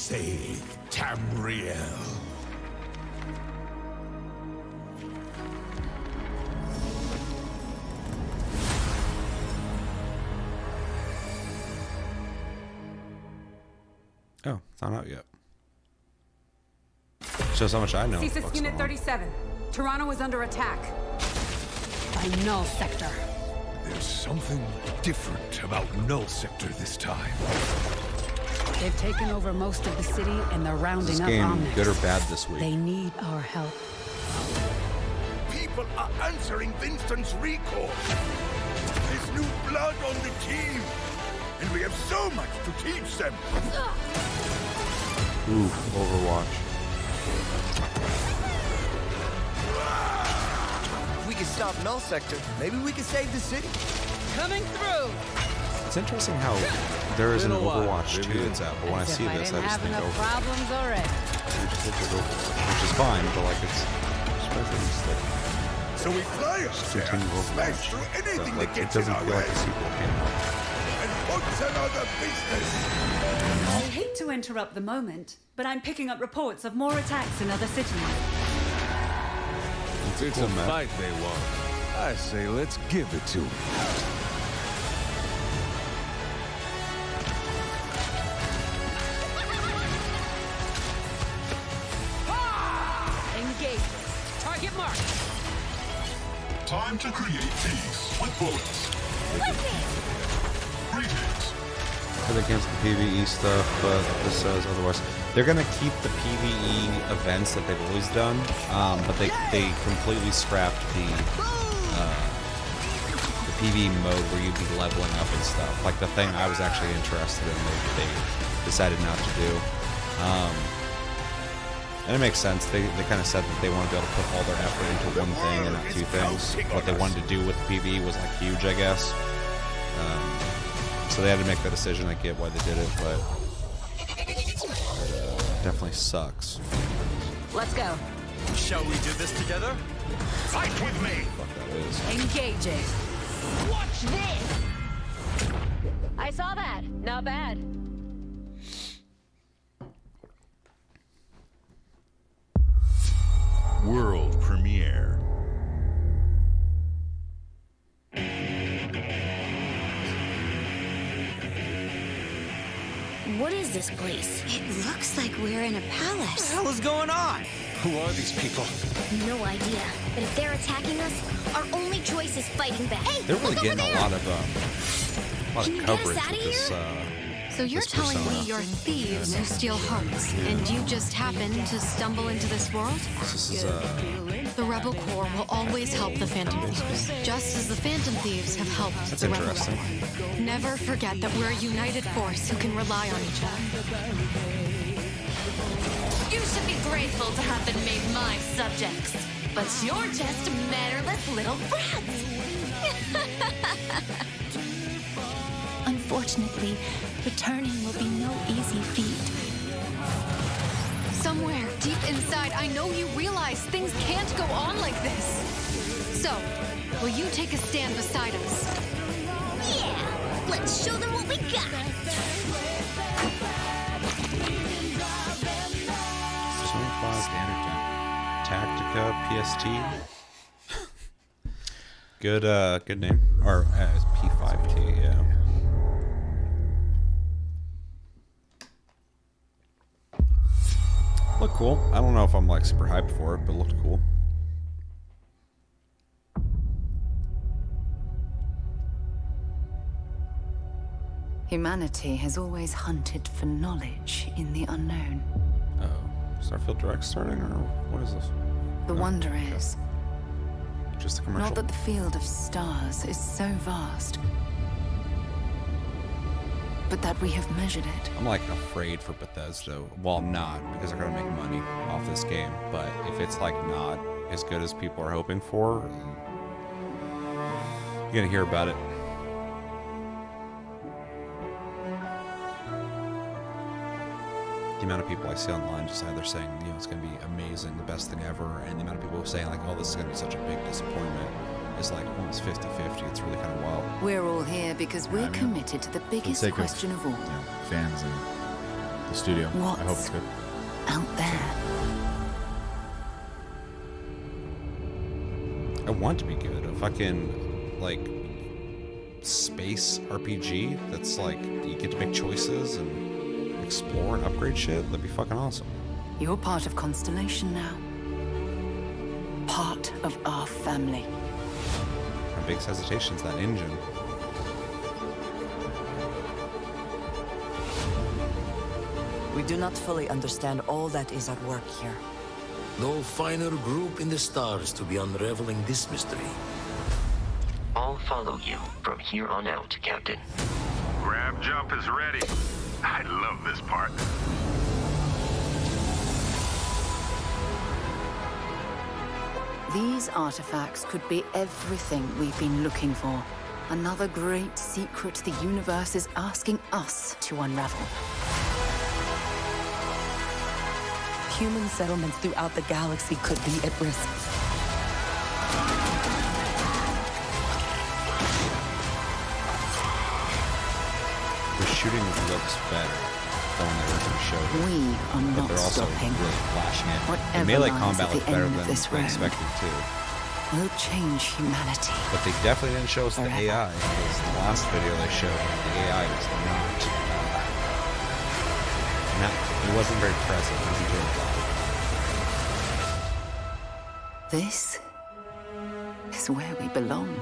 save Tamriel. Oh, it's not out yet. Shows how much I know. CSIS what's Unit going on. 37. Toronto is under attack. By Null Sector. There's something different about Null Sector this time. They've taken over most of the city and they're rounding Is this up game Omnics. good or bad this week? They need our help. People are answering Vincent's recall. There's new blood on the team. And we have so much to teach them. Ooh, Overwatch. If we can stop Null Sector, maybe we can save the city. Coming through. It's interesting how there is an Been a while, Overwatch 2 that's out, but when I see this, I just think Overwatch. problems already. Which is fine, but like it's like So we fly up there, continue smash Overwatch. through anything But, like, that it gets in doesn't our feel like way, a sequel came out. and put another business. I hate to interrupt the moment, but I'm picking up reports of more attacks in other cities. It's a fight they want. I say let's give it to them. Engage. Target marked. Time to create peace with bullets. Greetings. For against the PvE stuff, but this says otherwise. They're gonna keep the PvE events that they've always done, but they completely scrapped the PvE mode where you'd be leveling up and stuff. Like the thing I was actually interested in, they decided not to do. And it makes sense. They kind of said that they want to be able to put all their effort into one thing and not two things. What they wanted to do with PvE was like huge, I guess. So they had to make that decision. I get why they did it, but it definitely sucks. Let's go. Shall we do this together? Fight with me. Fuck that is. Engaging. Watch this! I saw that. Not bad. World premiere. What is this place? It looks like we're in a palace. What the hell is going on? Who are these people? No idea. But if they're attacking us, our only choice is fighting back. Hey, They're really look getting over a there! lot of Can you get us coverage outta with this. So you're this telling me persona. you're thieves who steal hearts, and you just happened to stumble into this world? This is The Rebel Corps will always help the Phantom Thieves, just as the Phantom Thieves have helped That's the Rebel interesting. Corps. Never forget that we're a united force who can rely on each other. You should be grateful to have been made my subjects, but you're just mannerless little brats. Unfortunately, returning will be no easy feat. Somewhere deep inside, I know you realize things can't go on like this. So, will you take a stand beside us? Yeah, let's show them what we got. Standard time. Tactica PST. Good name. Or it's P5T, yeah. Looked cool. I don't know if I'm like super hyped for it, but it looked cool. Humanity has always hunted for knowledge in the unknown. Oh, Starfield Direct starting, or what is this? The wonder is, Just a commercial. not that the field of stars is so vast, but that we have measured it. I'm like afraid for Bethesda. Well, I'm not, because they're gonna make money off this game. But if it's like not as good as people are hoping for, you're gonna hear about it. The amount of people I see online just either saying, you know, it's gonna be amazing, the best thing ever, and the amount of people who are saying like, oh, this is gonna be such a big disappointment is like almost 50-50. It's really kind of wild. We're all here because we're committed to the biggest sake of, question of all. Fans and the studio. I hope it's good. Out there. I want to be good. A fucking like space RPG that's like you get to make choices and explore and upgrade shit. That'd be fucking awesome. You're part of Constellation now. Part of our family. My biggest hesitation's that engine. We do not fully understand all that is at work here. No finer group in the stars to be unraveling this mystery. I'll follow you from here on out, Captain. Grab jump is ready. I love this part. These artifacts could be everything we've been looking for. Another great secret the universe is asking us to unravel. Human settlements throughout the galaxy could be at risk. The shooting looks better than when they originally showed it. We are But not they're also stopping. really flashing it. The Whatever melee lies combat at looks the better end than of this I road expected too. will change humanity. But they definitely didn't show us the AI. Because the last video they showed, the AI was not, it wasn't very present. It wasn't doing a lot. This is where we belong.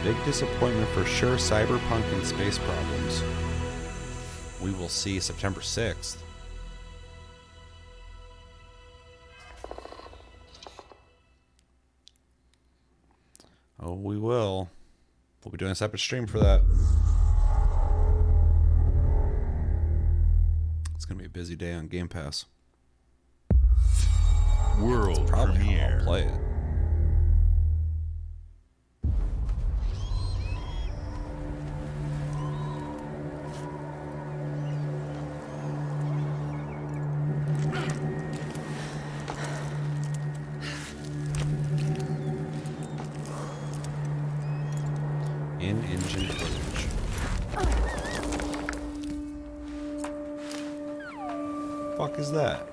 Big disappointment for sure, Cyberpunk and space problems. We will see September 6th. Oh, we will. We'll be doing a separate stream for that. It's going to be a busy day on Game Pass. World Probably how premiere. I'll play it. In-engine footage. Fuck is that?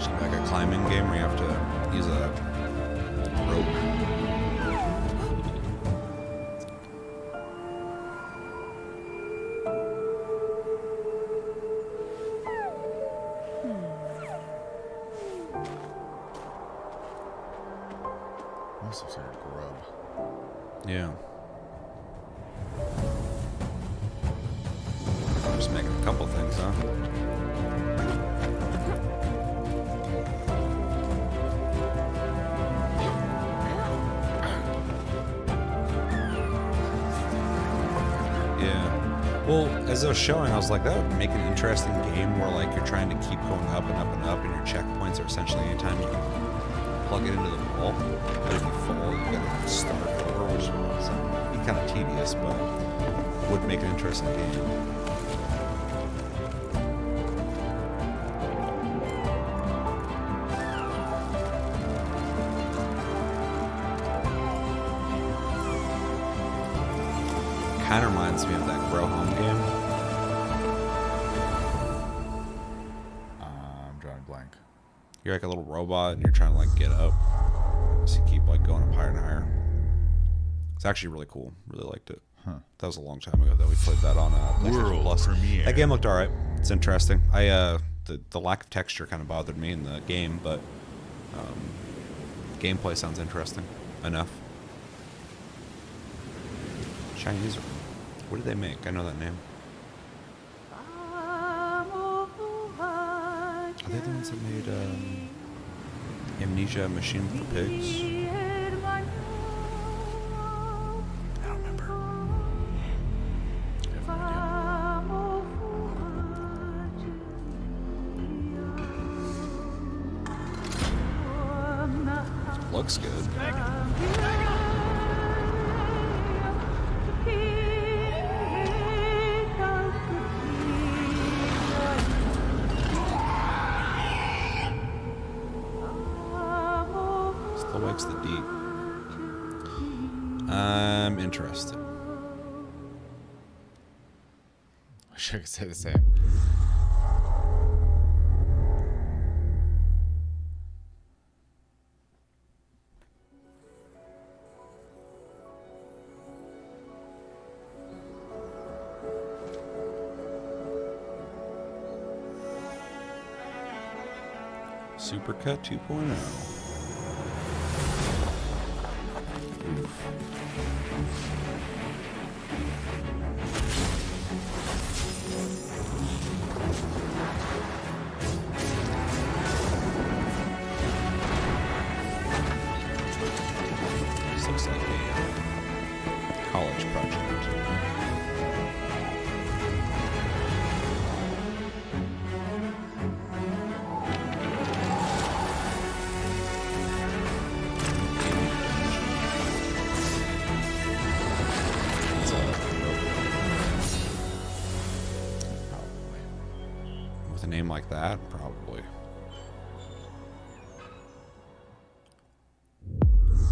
Should be like a climbing game where you have to use a rope. This looks like a grub. Yeah. Just making a couple things, huh? Yeah. Well, as I was showing, I was like, that would make an interesting game where like you're trying to keep going up and up and up, and your checkpoints are essentially anytime you plug it into the wall. But if you fall, you gotta start over, which would be kind of tedious, but would make an interesting game. Kind of reminds me of that Grow Home game. I'm drawing a blank. You're like a little robot and you're trying to like get up. So you keep like going up higher and higher. It's actually really cool. Really liked it. Huh. That was a long time ago that we played that on PlayStation World Plus. premiere. That game looked alright. It's interesting. The lack of texture kind of bothered me in the game, but gameplay sounds interesting enough. Chinese. What did they make? I know that name. Are they the ones that made Amnesia: Machine for Pigs? I don't remember. looks good. Still wakes the deep. I'm interested. I wish I could say the same. Supercut 2.0. This looks like a college project. With a name like that, probably.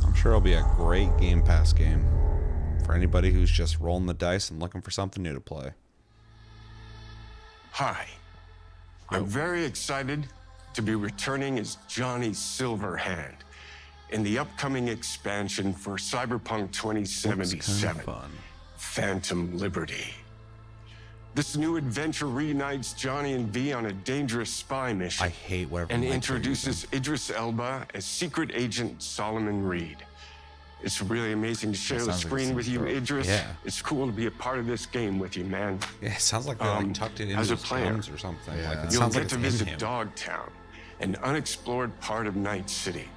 I'm sure it'll be a great Game Pass game for anybody who's just rolling the dice and looking for something new to play. Hi. I'm very excited to be returning as Johnny Silverhand in the upcoming expansion for Cyberpunk 2077, Phantom Liberty. This new adventure reunites Johnny and V on a dangerous spy mission. I hate whatever. And introduces Idris Elba as secret agent Solomon Reed. It's really amazing to share the screen with you, Idris. Yeah. It's cool to be a part of this game with you, man. Yeah, it sounds like they like tucked it into as a his player, gums or something. Like it you'll sounds like get to it's in visit him. Dogtown, an unexplored part of Night City,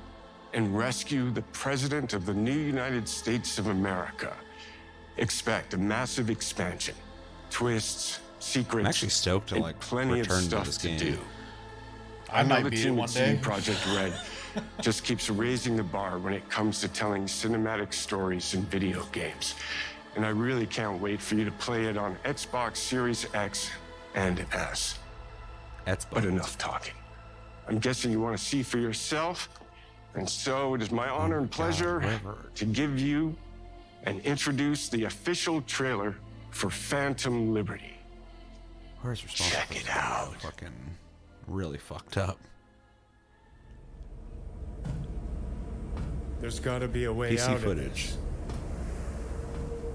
and rescue the President of the new United States of America. Expect a massive expansion, twists, secrets, I'm actually stoked to and like plenty of return to stuff this to game. do. I know might the beat it team one at CD day. Projekt Red just keeps raising the bar when it comes to telling cinematic stories in video games. And I really can't wait for you to play it on Xbox Series X and S. But enough talking. I'm guessing you want to see for yourself. And so it is my honor and pleasure to give you and introduce the official trailer for Phantom Liberty. Where's responsible? Check it out. Fucking really fucked up. There's gotta be a way PC out footage. of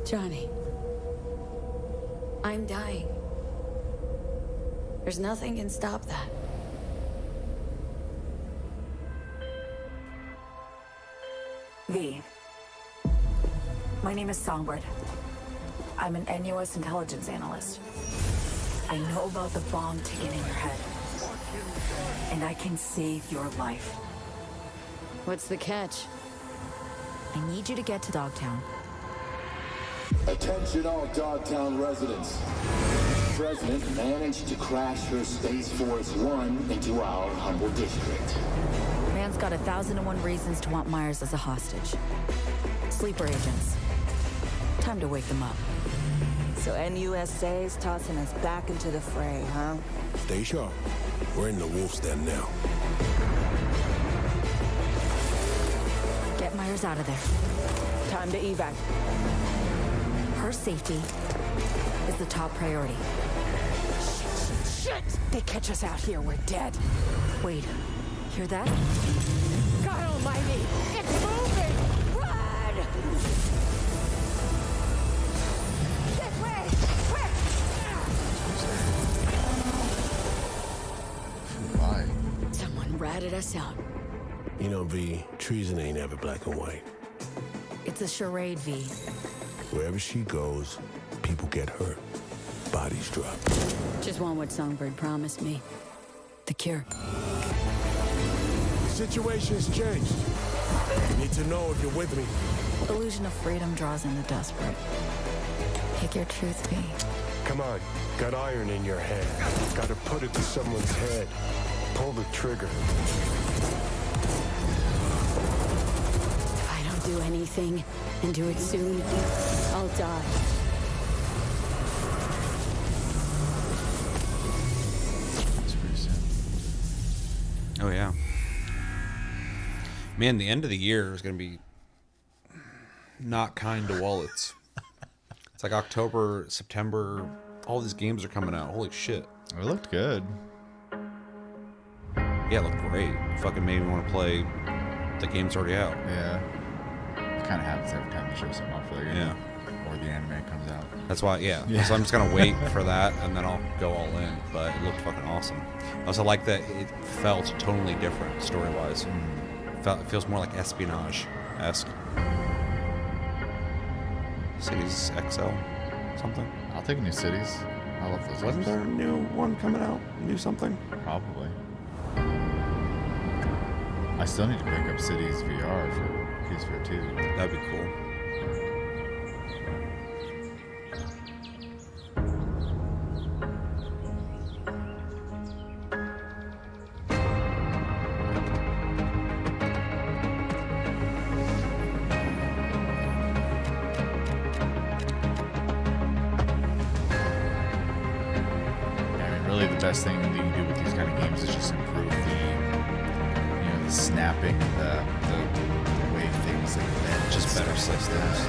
this. Johnny, I'm dying. There's nothing can stop that. V. My name is Songbird. I'm an NUS intelligence analyst. I know about the bomb ticking in your head. And I can save your life. What's the catch? I need you to get to Dogtown. Attention all Dogtown residents. The President managed to crash her Space Force One into our humble district. Man's got 1,001 reasons to want Myers as a hostage. Sleeper agents. Time to wake them up. So NUSA's tossing us back into the fray, huh? Stay sharp. We're in the wolf's den now. Get Myers out of there. Time to evac. Her safety is the top priority. Shit! They catch us out here, we're dead. Wait, hear that? God almighty! It's moving! Run! This way! Quick! Why? Someone ratted us out. You know, V, treason ain't ever black and white. It's a charade, V. Wherever she goes, people get hurt. Bodies drop. Just want what Songbird promised me. The cure. Situation's changed. Need to know if you're with me. Illusion of freedom draws in the desperate. Pick your truth, V. Come on, got iron in your head. Gotta put it to someone's head. Pull the trigger. do anything, and do it soon, I'll die. That's pretty soon. Oh yeah. Man, the end of the year is gonna be not kind to wallets. It's like October, September. All these games are coming out. Holy shit! It looked good. Yeah, it looked great. Fucking made me want to play the game's already out. Yeah. It kind of happens every time they show something off for the game. Yeah. Or the anime comes out. That's why, yeah. So I'm just gonna wait for that, and then I'll go all in. But it looked fucking awesome. I also like that it felt totally different story-wise. It feels more like espionage-esque. Cities XL, something. I'll take New Cities. I love those. Wasn't there a new one coming out? New something? Probably. I still need to pick up Cities VR for PS4 2. That'd be cool. Really, the best thing that you can do with these kind of games is just improve the snapping, the way things like that. Just better systems.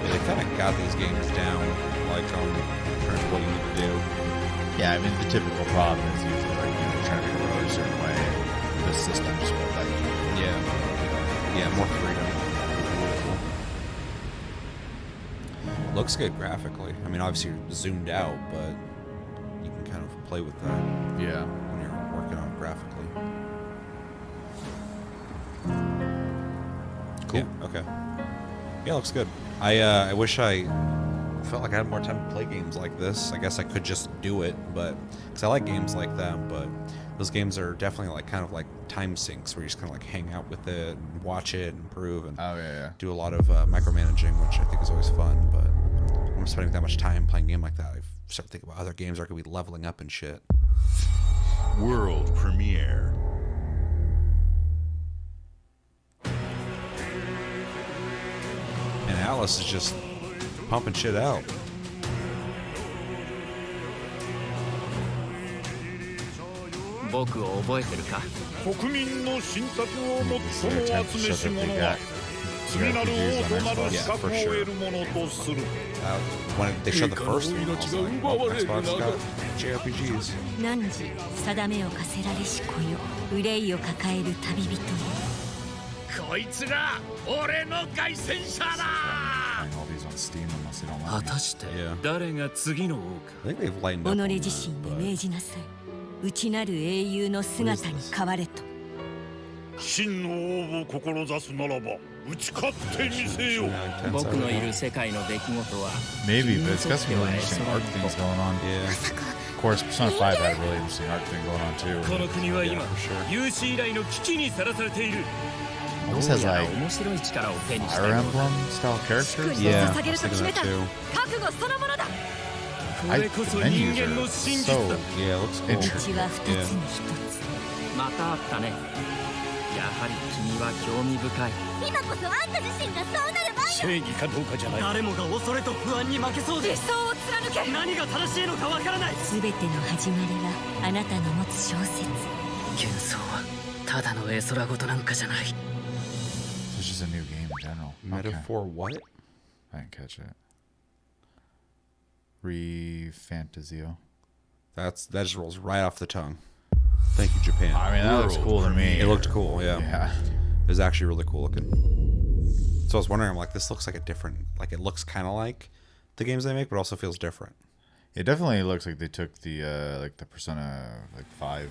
Yeah, they kind of got these games down, like on terms of what you need to do. Yeah, I mean the typical problem is usually like trying to make a road a certain way. The system just won't let you. Yeah, more freedom. Looks good graphically. I mean, obviously you're zoomed out, but you can kind of play with that. Yeah. When you're working on it graphically. Cool. Yeah, okay. Yeah, looks good. I wish I felt like I had more time to play games like this. I guess I could just do it, but because I like games like that, but those games are definitely like kind of like time sinks where you just kind of like hang out with it and watch it and improve and do a lot of micromanaging, which I think is always fun. But when I'm spending that much time playing a game like that, I start thinking about other games that are going to be leveling up and shit. World premiere. And Alice is just pumping shit out. When they showed the first one, I was like, oh, Xbox got JRPGs. 汝定めを課せられし子よ、憂いを抱える旅人よ。こいつが俺の凱旋者だ。果たして誰が次の王か。己自身に命じなさい。内なる英雄の姿に変われと。真の王を志すならば打ち勝ってみせよ。僕のいる世界の出来事は Maybe, but it's got some really interesting art things going on. Yeah. Of course, Persona 5 had a really interesting art thing going on too. この国は今、有史以来の危機にさらされている。 Almost has like Fire Emblem style characters. Yeah, I was thinking that too. The menus are so yeah, it looks cool. interesting. Yeah. またあったね。やはり君は興味深い。今こそあんた自身がそうなる番よ。正義かどうかじゃない。誰もが恐れと不安に負けそうで。理想を貫け。何が正しいのかわからない。すべての始まりはあなたの持つ小説。幻想はただの絵空事なんかじゃない。 It's just a new game in general. Metaphor what? I didn't catch it. Refantasio. That just rolls right off the tongue. Thank you, Japan. I mean, that looks cool to me. It looked cool, yeah. Yeah. It was actually really cool looking. So I was wondering, I'm like, this looks like a different, like it looks kind of like the games they make, but also feels different. It definitely looks like they took the like the Persona 5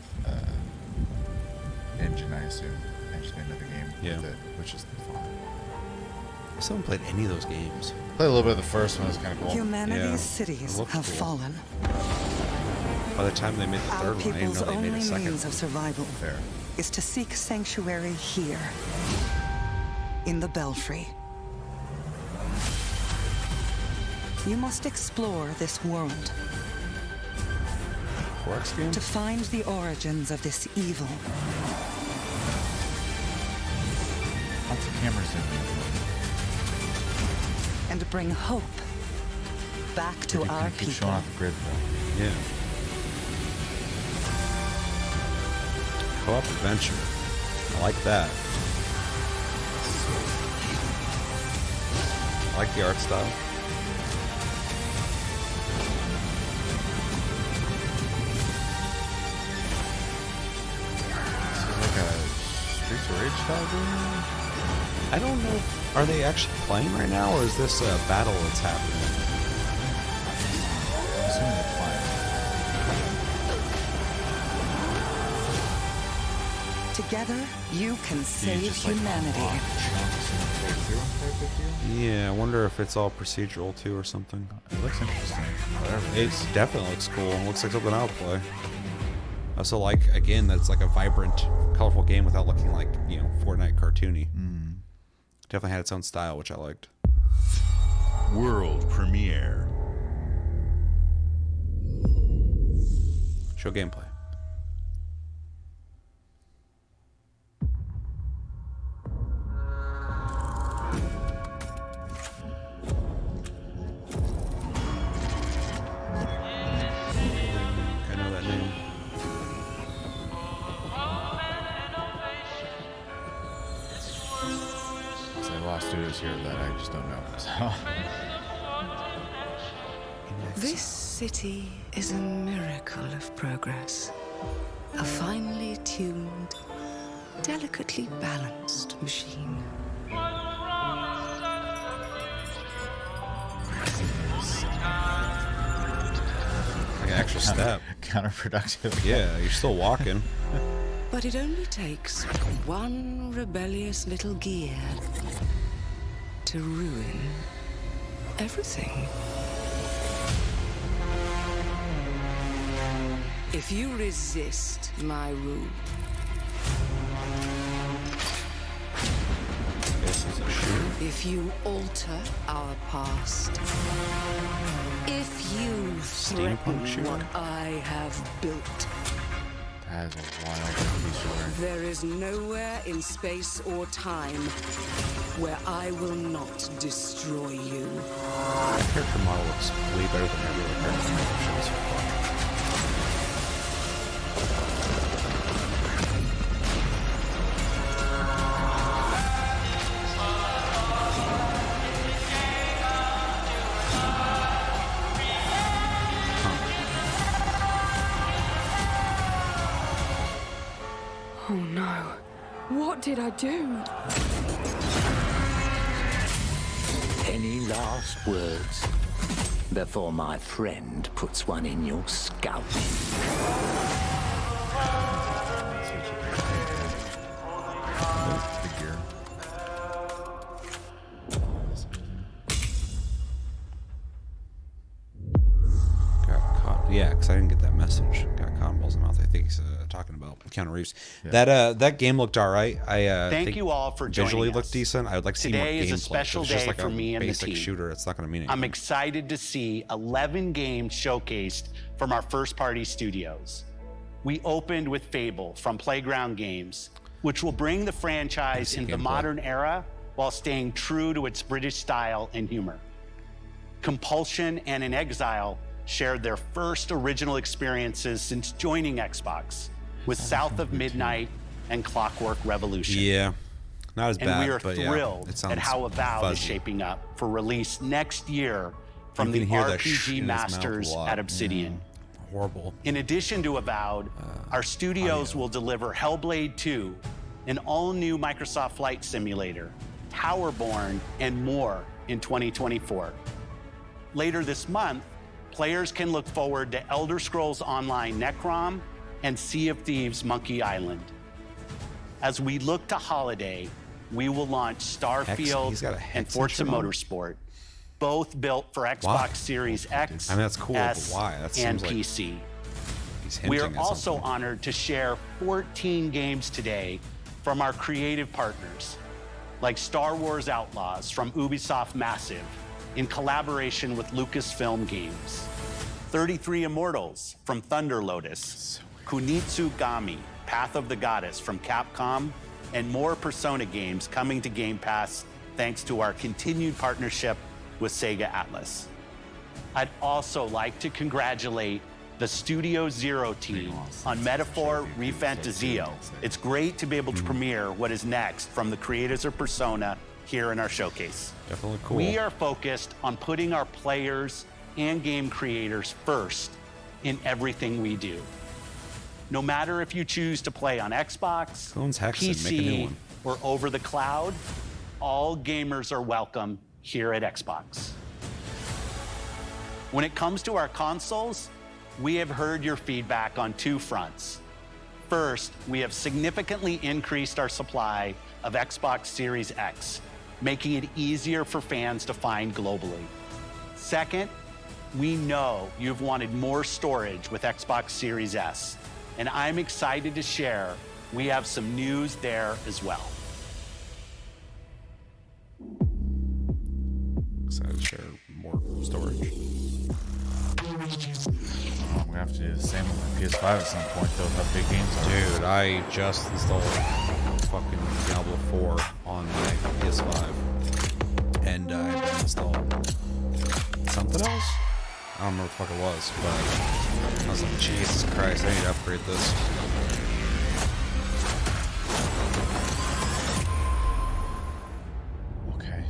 engine, I assume, and just made another game with it, which is fun. I still haven't played any of those games. Played a little bit of the first one. It was kind of cool. Humanity's cities have fallen. By the time they made the third one, I didn't know they made a second. Only means of survival is to seek sanctuary here, in the Belfry. You must explore this world. 4X game? To find the origins of this evil. Lots of cameras in there. And bring hope back to our Keep people. showing off the grid, though. Yeah. Co-op adventure. I like that. I like the art style. This is like a Streets of Rage style game? I don't know. Are they actually playing right now, or is this a battle that's happening? I'm assuming they're playing. Together, you can save humanity. Yeah, I wonder if it's all procedural too or something. It looks interesting. Whatever. It definitely looks cool. It looks like something I'll play. I also like, again, that's like a vibrant, colorful game without looking like, you know, Fortnite cartoony. Definitely had its own style, which I liked. World premiere. Show gameplay. I know that name. There's a lot of studios here that I just don't know. So. This city is a miracle of progress. A finely tuned, delicately balanced machine. Like an extra step. Counterproductive. Yeah, you're still walking. But it only takes one rebellious little gear to ruin everything. If you resist my rule, if you alter our past, if you threaten what I have built, That is a wild piece of work. there is nowhere in space or time where I will not destroy you. The character model looks way better than every other character model I've shown so far. Oh no. What did I do? Any last words before my friend puts one in your scalp? Got caught. Yeah, because I didn't get that message. Got cotton balls in the mouth. I think he's talking about Keanu Reeves. Yeah. That game looked all right. I Thank think you all for joining visually us. looked decent. I would like to see more Today gameplay. is a special It's just day like for a me and the basic team. shooter. It's not going to mean anything. I'm excited to see 11 games showcased from our first-party studios. We opened with Fable from Playground Games, which will bring the franchise into the modern era while staying true to its British style and humor. Compulsion and In Exile shared their first original experiences since joining Xbox with South of Midnight and Clockwork Revolution. Yeah, not as And bad. we are but thrilled yeah, it at sounds how Avowed is fuzzy. shaping up for release next year from You the can hear that RPG sh in his mouth a masters lot. at Obsidian. Horrible. In addition to Avowed, our studios will deliver Hellblade 2, an all-new Microsoft Flight Simulator, Towerborn, and more in 2024. Later this month, players can look forward to Elder Scrolls Online Necrom and Sea of Thieves Monkey Island. As we look to holiday, we will launch he's Starfield got a and headset Forza on? Motorsport, both built for Xbox Why? Series X, I mean, that's cool, but S, why? That and seems like PC. He's We are hinting at also something. honored to share 14 games today from our creative partners, like Star Wars Outlaws from Ubisoft Massive in collaboration with Lucasfilm Games. 33 Immortals from Thunder Lotus, Kunitsugami, Path of the Goddess from Capcom, and more Persona games coming to Game Pass thanks to our continued partnership with Sega Atlas. I'd also like to congratulate the Studio Zero team on Metaphor ReFantazio. It's great to be able to premiere what is next from the creators of Persona here in our showcase. Definitely cool. We are focused on putting our players and game creators first in everything we do. No matter if you choose to play on Xbox, Hexen, make a new PC, one. or over the cloud, all gamers are welcome here at Xbox. When it comes to our consoles, we have heard your feedback on two fronts. First, we have significantly increased our supply of Xbox Series X, making it easier for fans to find globally. Second, we know you've wanted more storage with Xbox Series S, and I'm excited to share we have some news there as well. Excited to share more storage. I'm gonna have to do the same on my PS5 at some point, though, with how big games are. Dude, I just installed fucking Diablo 4 on my PS5. And I had to install something else? I don't remember what the fuck it was, but I was like, Jesus Christ, I need to upgrade this. Okay.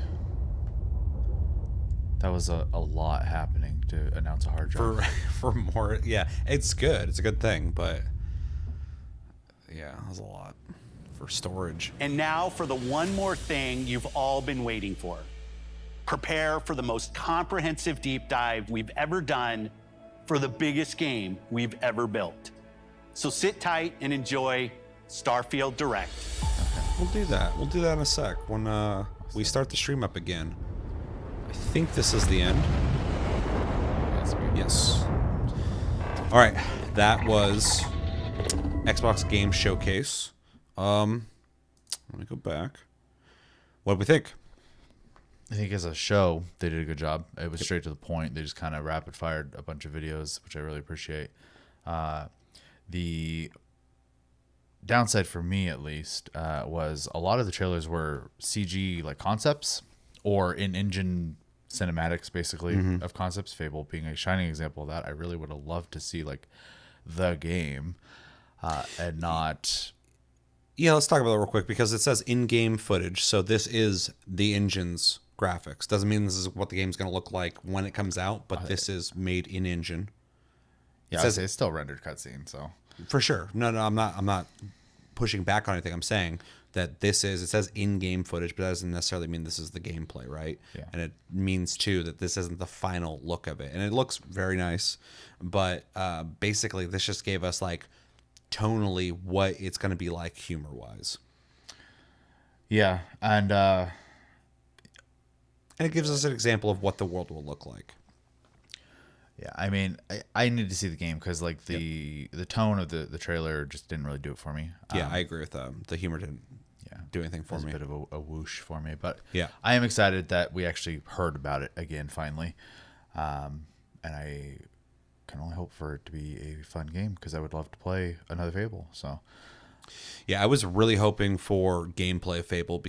That was a lot happening to announce a hard drive. For more, yeah, it's good. It's a good thing, but yeah, that was a lot for storage. And now for the one more thing you've all been waiting for. Prepare for the most comprehensive deep dive we've ever done for the biggest game we've ever built. So sit tight and enjoy Starfield Direct. We'll do that. We'll do that in a sec when we start the stream up again. I think this is the end. Yes. All right, that was Xbox Game Showcase. Let me go back. What do we think? I think as a show, they did a good job. It was straight to the point. They just kind of rapid fired a bunch of videos, which I really appreciate. The downside for me, at least, was a lot of the trailers were CG like concepts or in-engine cinematics, basically, of concepts. Fable being a shining example of that. I really would have loved to see like the game and not. Yeah, let's talk about that real quick because it says in-game footage. So this is the engine's graphics. Doesn't mean this is what the game's going to look like when it comes out, but this is made in engine. Yeah, it says it's still rendered cutscene, so for sure. No, I'm not pushing back on anything. I'm saying that it says in-game footage, but that doesn't necessarily mean this is the gameplay, right? Yeah. And it means too that this isn't the final look of it, and it looks very nice, but basically this just gave us like tonally what it's going to be like humor-wise. Yeah, and it gives us an example of what the world will look like. Yeah, I mean, I need to see the game because like the tone of the trailer just didn't really do it for me. Yeah, I agree with that. The humor didn't do anything for me. It was a bit of a whoosh for me, but yeah, I am excited that we actually heard about it again finally, and I can only hope for it to be a fun game because I would love to play another Fable. So yeah, I was really hoping for gameplay of Fable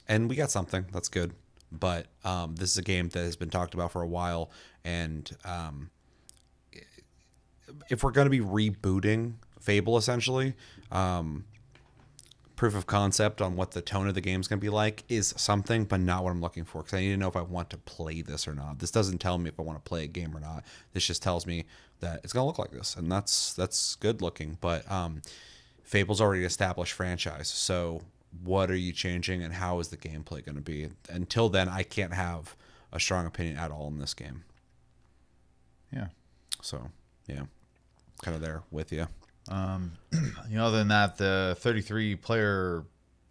and we got something that's good. But this is a game that has been talked about for a while, and if we're going to be rebooting Fable, essentially, proof of concept on what the tone of the game is going to be like is something, but not what I'm looking for, because I need to know if I want to play this or not. This doesn't tell me if I want to play a game or not. This just tells me that it's going to look like this, and that's good looking. But Fable's already an established franchise, so what are you changing and how is the gameplay going to be? Until then, I can't have a strong opinion at all in this game. Yeah. So, yeah, kind of there with you. Other than that, the 33-player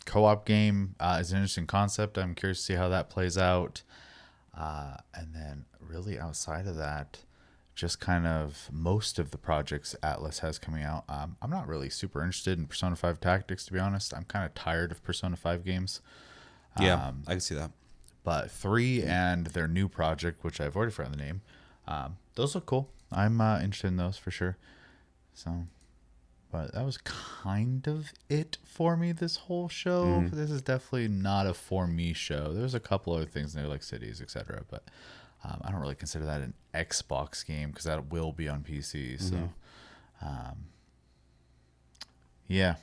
co-op game is an interesting concept. I'm curious to see how that plays out. And then really outside of that, just kind of most of the projects Atlas has coming out. I'm not really super interested in Persona 5 Tactics, to be honest. I'm kind of tired of Persona 5 games. Yeah, I can see that. But 3 and their new project, which I've already forgotten the name, those look cool. I'm interested in those for sure. So, but that was kind of it for me this whole show. This is definitely not a for me show. There's a couple other things in there like cities, etc. But I don't really consider that an Xbox game because that will be on PC. So, yeah.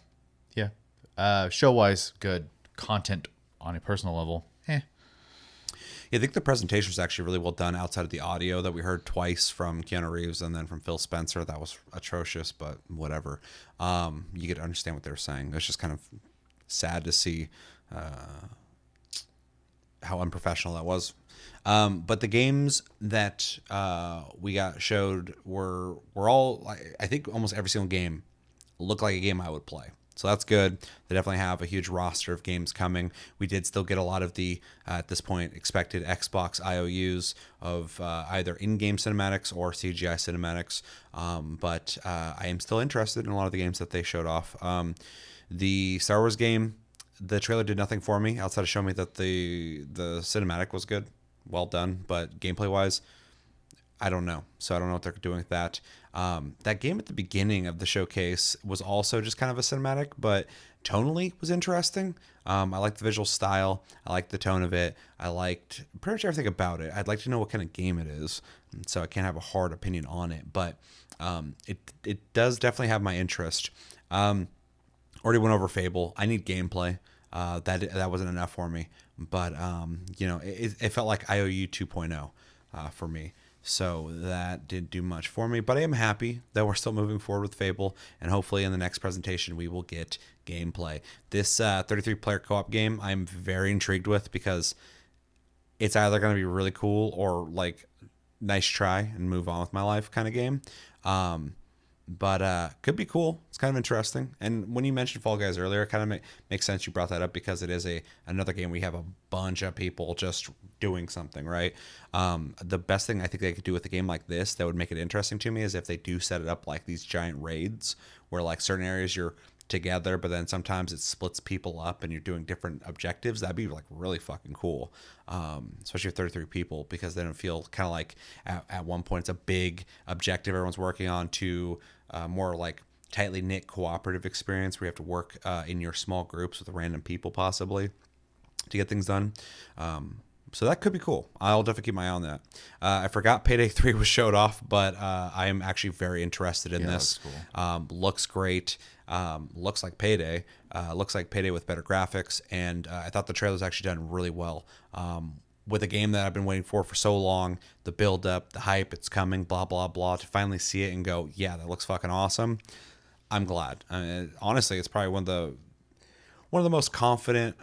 Show wise, good. Content on a personal level, Yeah, I think the presentation was actually really well done outside of the audio that we heard twice from Keanu Reeves and then from Phil Spencer. That was atrocious, but whatever. You get to understand what they were saying. It's just kind of sad to see how unprofessional that was. But the games that we got showed were all, I think almost every single game looked like a game I would play. So that's good. They definitely have a huge roster of games coming. We did still get a lot of the, at this point, expected Xbox IOUs of either in-game cinematics or CGI cinematics. But I am still interested in a lot of the games that they showed off. The Star Wars game, the trailer did nothing for me outside of showing me that the cinematic was good. Well done. But gameplay-wise, I don't know. So I don't know what they're doing with that. That game at the beginning of the showcase was also just kind of a cinematic, but tonally was interesting. I liked the visual style. I liked the tone of it. I liked pretty much everything about it. I'd like to know what kind of game it is, so I can't have a hard opinion on it, but it does definitely have my interest. Already went over Fable. I need gameplay. That wasn't enough for me, but it felt like IOU 2.0 for me. So that didn't do much for me, but I am happy that we're still moving forward with Fable, and hopefully in the next presentation we will get gameplay. This 33-player co-op game I'm very intrigued with because it's either going to be really cool or like nice try and move on with my life kind of game. But could be cool. It's kind of interesting. And when you mentioned Fall Guys earlier, it kind of makes sense you brought that up because it is another game where you have a bunch of people just doing something, right? The best thing I think they could do with a game like this that would make it interesting to me is if they do set it up like these giant raids where like certain areas you're together, but then sometimes it splits people up and you're doing different objectives. That'd be like really fucking cool, especially with 33 people, because then it feel kind of like at one point it's a big objective everyone's working on to more like tightly knit cooperative experience where you have to work in your small groups with random people possibly to get things done. So that could be cool. I'll definitely keep my eye on that. I forgot Payday 3 was showed off, but I am actually very interested in this. Cool. Looks great. Looks like Payday. Looks like Payday with better graphics. And I thought the trailer was actually done really well. With a game that I've been waiting for so long, the build up, the hype, it's coming, blah, blah, blah, to finally see it and go, yeah, that looks fucking awesome. I'm glad. Honestly, it's probably one of the most confident,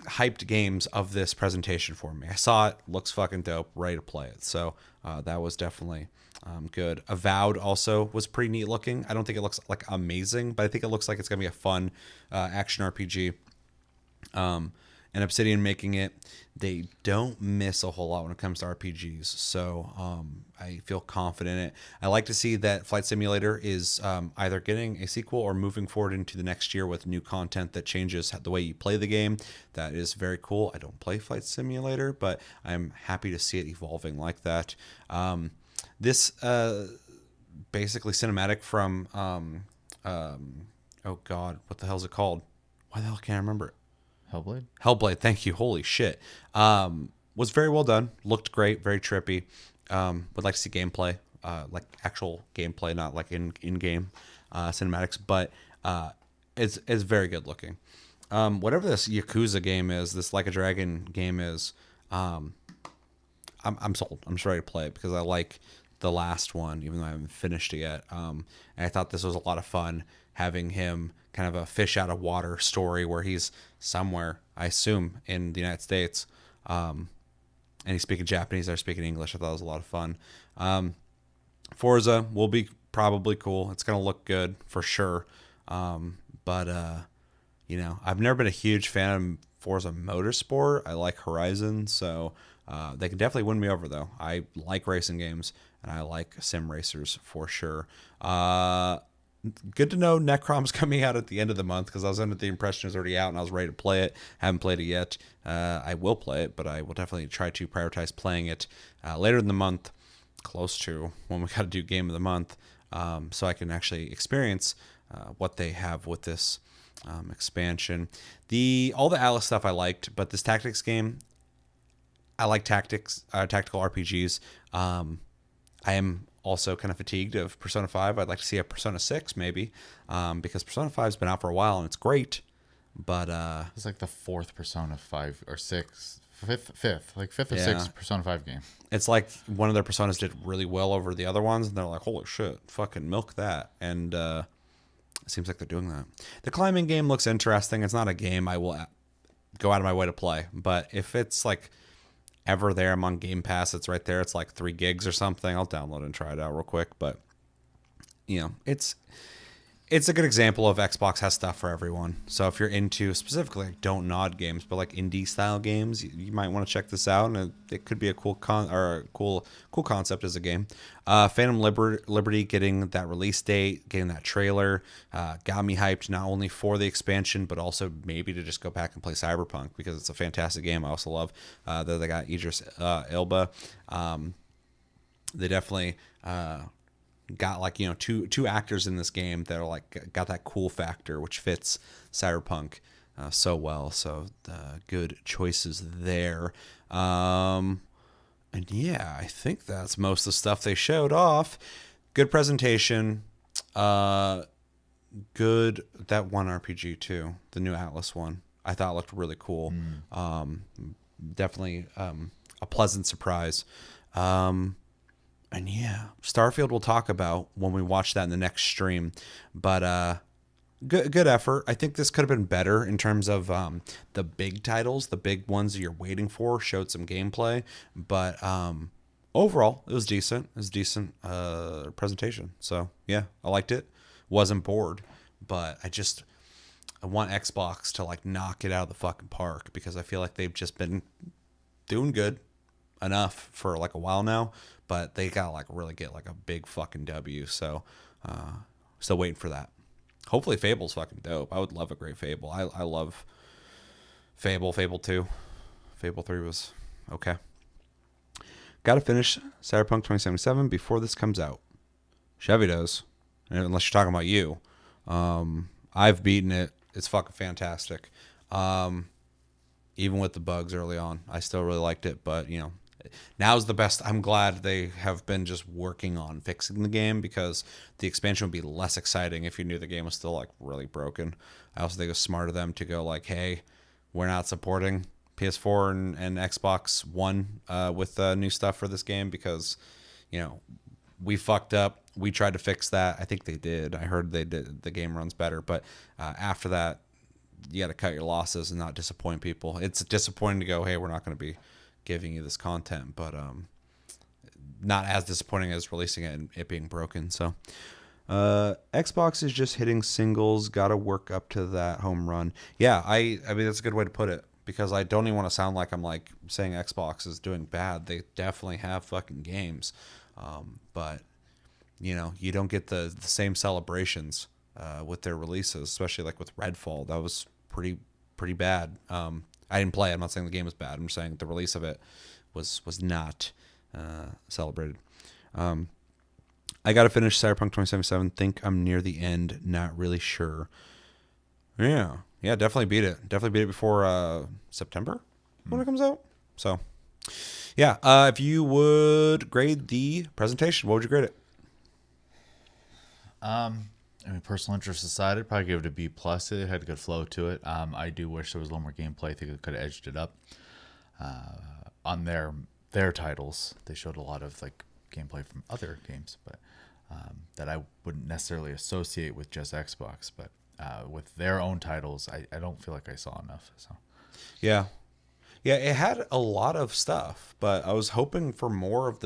hyped games of this presentation for me. I saw it, looks fucking dope, ready to play it. So that was definitely good. Avowed also was pretty neat looking. I don't think it looks like amazing, but I think it looks like it's gonna be a fun action RPG. And Obsidian making it, they don't miss a whole lot when it comes to RPGs, so I feel confident in it. I like to see that Flight Simulator is either getting a sequel or moving forward into the next year with new content that changes the way you play the game. That is very cool. I don't play Flight Simulator, but I'm happy to see it evolving like that. This basically cinematic from, oh God, what the hell is it called? Why the hell can't I remember it? Hellblade, thank you. Holy shit. Was very well done. Looked great, very trippy. Would like to see gameplay, like actual gameplay, not like in-game cinematics, but it's very good looking. Whatever this Yakuza game is, this Like a Dragon game is, I'm sold. I'm just ready to play it because I like the last one, even though I haven't finished it yet. And I thought this was a lot of fun, having him kind of a fish out of water story where he's somewhere, I assume, in the United States. And he's speaking Japanese, they're speaking English. I thought it was a lot of fun. Forza will be probably cool. It's going to look good for sure. But I've never been a huge fan of Forza Motorsport. I like Horizon, so they can definitely win me over, though. I like racing games, and I like sim racers for sure. Good to know Necrom's coming out at the end of the month, because I was under the impression it was already out and I was ready to play it. Haven't played it yet. I will play it, but I will definitely try to prioritize playing it later in the month. close to when we got to do Game of the Month, so I can actually experience what they have with this expansion. All the Atlas stuff I liked, but this tactics game, I like tactical RPGs. I am also kind of fatigued of Persona 5. I'd like to see a Persona 6 maybe, because Persona 5's been out for a while and it's great, but it's like the fourth Persona 5 or 6, fifth or Yeah. sixth Persona 5 game. It's like one of their Personas did really well over the other ones, and they're like, holy shit, fucking milk that. And it seems like they're doing that. The climbing game looks interesting. It's not a game I will go out of my way to play, but if it's like ever there, I'm on Game Pass, it's right there, it's like 3 gigs or something, I'll download and try it out real quick. But you know, it's a good example of Xbox has stuff for everyone. So if you're into specifically like Don't Nod games, but like indie style games, you might want to check this out, and it could be a cool concept as a game. Phantom Liberty getting that release date, getting that trailer, got me hyped not only for the expansion but also maybe to just go back and play Cyberpunk, because it's a fantastic game. I also love that they got Idris Elba. They definitely got like, you know, two actors in this game that are like got that cool factor which fits Cyberpunk so well. So good choices there. And yeah, I think that's most of the stuff they showed off. Good presentation. Good, that one RPG too, the new Atlas one, I thought looked really cool. Definitely a pleasant surprise. And yeah, Starfield we'll talk about when we watch that in the next stream. But good effort. I think this could have been better in terms of the big titles, the big ones that you're waiting for, showed some gameplay. But overall, it was decent. It was a decent presentation. So yeah, I liked it. Wasn't bored. But I want Xbox to like knock it out of the fucking park, because I feel like they've just been doing good enough for like a while now, but they gotta like really get like a big fucking W. So still waiting for that. Hopefully Fable's fucking dope. I would love a great Fable. I love Fable 2. Fable 3 was okay. Gotta finish Cyberpunk 2077 before this comes out. Chevy does, unless you're talking about you. I've beaten it. It's fucking fantastic. Even with the bugs early on, I still really liked it. But, you know, now's the best. I'm glad they have been just working on fixing the game, because the expansion would be less exciting if you knew the game was still like really broken. I also think it was smart of them to go like, hey, we're not supporting PS4 and Xbox One with new stuff for this game, because, you know, we fucked up. We tried to fix that. I think they did. I heard they did. The game runs better. But after that, you got to cut your losses and not disappoint people. It's disappointing to go, hey, we're not going to be giving you this content, but not as disappointing as releasing it and it being broken. So Xbox is just hitting singles. Got to work up to that home run. Yeah, I mean, that's a good way to put it, because I don't even want to sound like I'm like saying Xbox is doing bad. They definitely have fucking games, but you know, you don't get the same celebrations with their releases, especially like with Redfall. That was pretty bad. I didn't play it. I'm not saying the game was bad. I'm just saying the release of it was not celebrated. I got to finish Cyberpunk 2077. Think I'm near the end. Not really sure. Yeah, definitely beat it. Definitely beat it before September when it comes out. So, yeah, if you would grade the presentation, what would you grade it? I mean, personal interest aside, I'd probably give it a B+. It had a good flow to it. I do wish there was a little more gameplay. I think it could have edged it up. On their titles, they showed a lot of like gameplay from other games, but that I wouldn't necessarily associate with just Xbox. But with their own titles, I don't feel like I saw enough. So yeah, it had a lot of stuff, but I was hoping for more of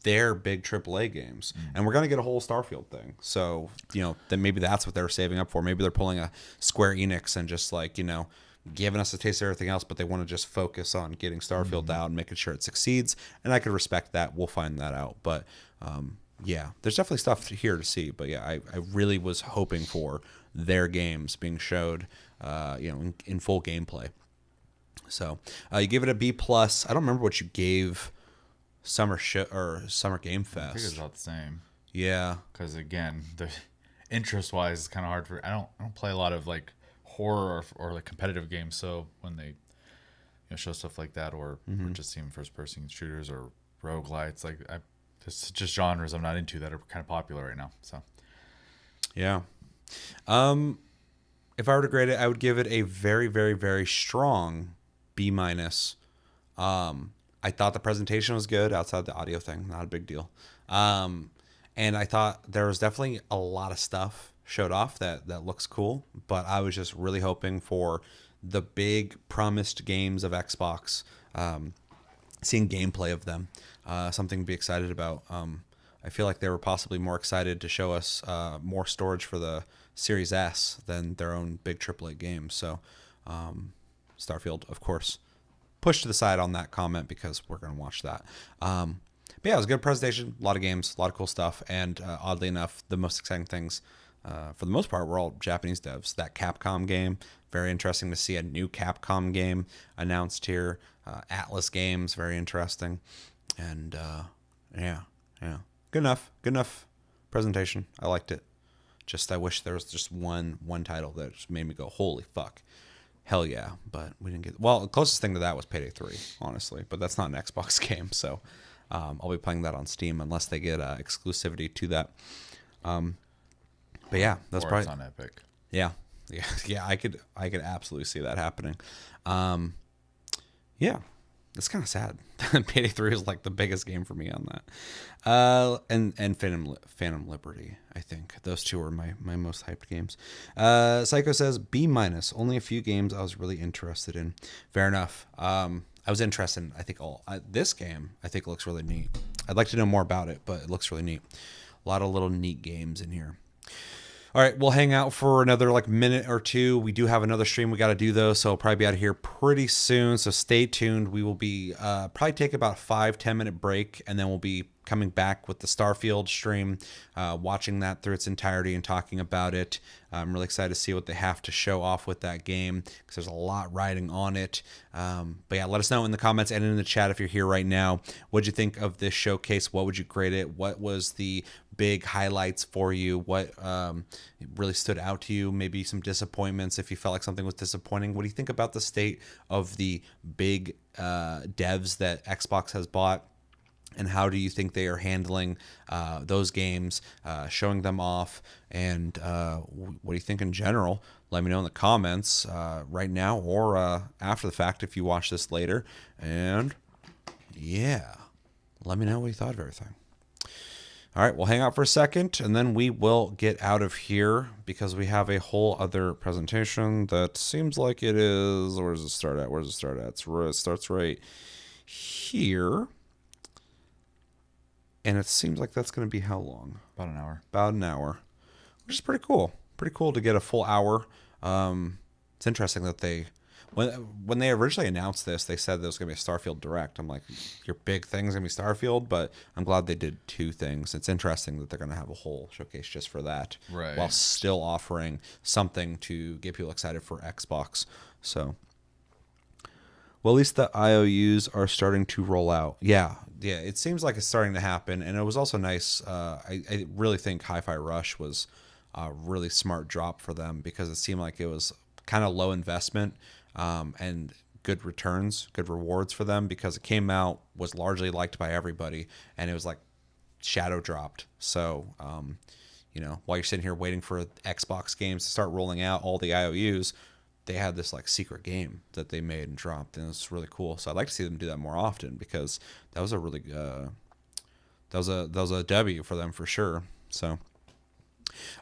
their big AAA games, and we're gonna get a whole Starfield thing. So, you know, then maybe that's what they're saving up for. Maybe they're pulling a Square Enix and just like, you know, giving us a taste of everything else, but they want to just focus on getting Starfield out and making sure it succeeds. And I could respect that. We'll find that out. But yeah, there's definitely stuff here to see. But yeah, I really was hoping for their games being showed, you know, in full gameplay. So you give it a B+. I don't remember what you gave Summer Game Fest. I think it's about the same. Yeah, because again, the interest-wise, it's kind of hard for. I don't play a lot of like horror or like competitive games. So when they show stuff like that, or just even first-person shooters or roguelites, like it's just genres I'm not into that are kind of popular right now. So yeah. If I were to grade it, I would give it a very, very, very strong B-. I thought the presentation was good outside the audio thing, not a big deal. And I thought there was definitely a lot of stuff showed off that looks cool, but I was just really hoping for the big promised games of Xbox, seeing gameplay of them, something to be excited about. I feel like they were possibly more excited to show us more storage for the Series S than their own big AAA games. So Starfield, of course, pushed to the side on that comment because we're going to watch that. But yeah, it was a good presentation, a lot of games, a lot of cool stuff, and oddly enough, the most exciting things, for the most part, were all Japanese devs. That Capcom game, very interesting to see a new Capcom game announced here. Atlas Games, very interesting. And yeah. Good enough presentation. I liked it. Just I wish there was just one title that just made me go, holy fuck. Hell yeah. But we didn't get... Well, the closest thing to that was Payday 3, honestly. But that's not an Xbox game, so I'll be playing that on Steam unless they get exclusivity to that. But yeah, that's probably... It's on Epic. Yeah. I could absolutely see that happening. Yeah. It's kind of sad. Payday 3 is like the biggest game for me on that. And Phantom Liberty, I think. Those two are my most hyped games. Psycho says, B-. Only a few games I was really interested in. Fair enough. I was interested in, I think, this game, I think, looks really neat. I'd like to know more about it, but it looks really neat. A lot of little neat games in here. All right, we'll hang out for another minute or two. We do have another stream we got to do though, so I'll probably be out of here pretty soon. So stay tuned. We will be probably take about a 5-10 minute break, and then we'll be coming back with the Starfield stream, watching that through its entirety and talking about it. I'm really excited to see what they have to show off with that game because there's a lot riding on it. But yeah, let us know in the comments and in the chat if you're here right now. What'd you think of this showcase? What would you grade it? What was the big highlights for you? What really stood out to you? Maybe some disappointments if you felt like something was disappointing. What do you think about the state of the big devs that Xbox has bought? And how do you think they are handling those games, showing them off? And what do you think in general? Let me know in the comments right now or after the fact if you watch this later. And yeah, let me know what you thought of everything. All right, we'll hang out for a second, and then we will get out of here because we have a whole other presentation that seems like it is... Where does it start at? Where does it start at? It starts right here. And it seems like that's going to be how long? About an hour. About an hour, which is pretty cool. Pretty cool to get a full hour. It's interesting that they... When they originally announced this, they said there was going to be a Starfield Direct. I'm like, your big thing's going to be Starfield, but I'm glad they did two things. It's interesting that they're going to have a whole showcase just for that, right, while still offering something to get people excited for Xbox. So, well, at least the IOUs are starting to roll out. Yeah, it seems like it's starting to happen, and it was also nice. I really think Hi-Fi Rush was a really smart drop for them because it seemed like it was kind of low investment. And good returns, good rewards for them because it came out, was largely liked by everybody, and it was like shadow dropped. So, while you're sitting here waiting for Xbox games to start rolling out all the IOUs, they had this like secret game that they made and dropped, and it's really cool. So I'd like to see them do that more often because that was a really that was a W for them for sure. So,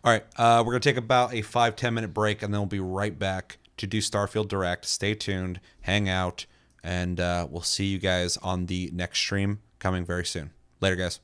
all right, we're gonna take about a 5-10 minute break, and then we'll be right back to do Starfield Direct. Stay tuned, hang out, and we'll see you guys on the next stream coming very soon. Later, guys.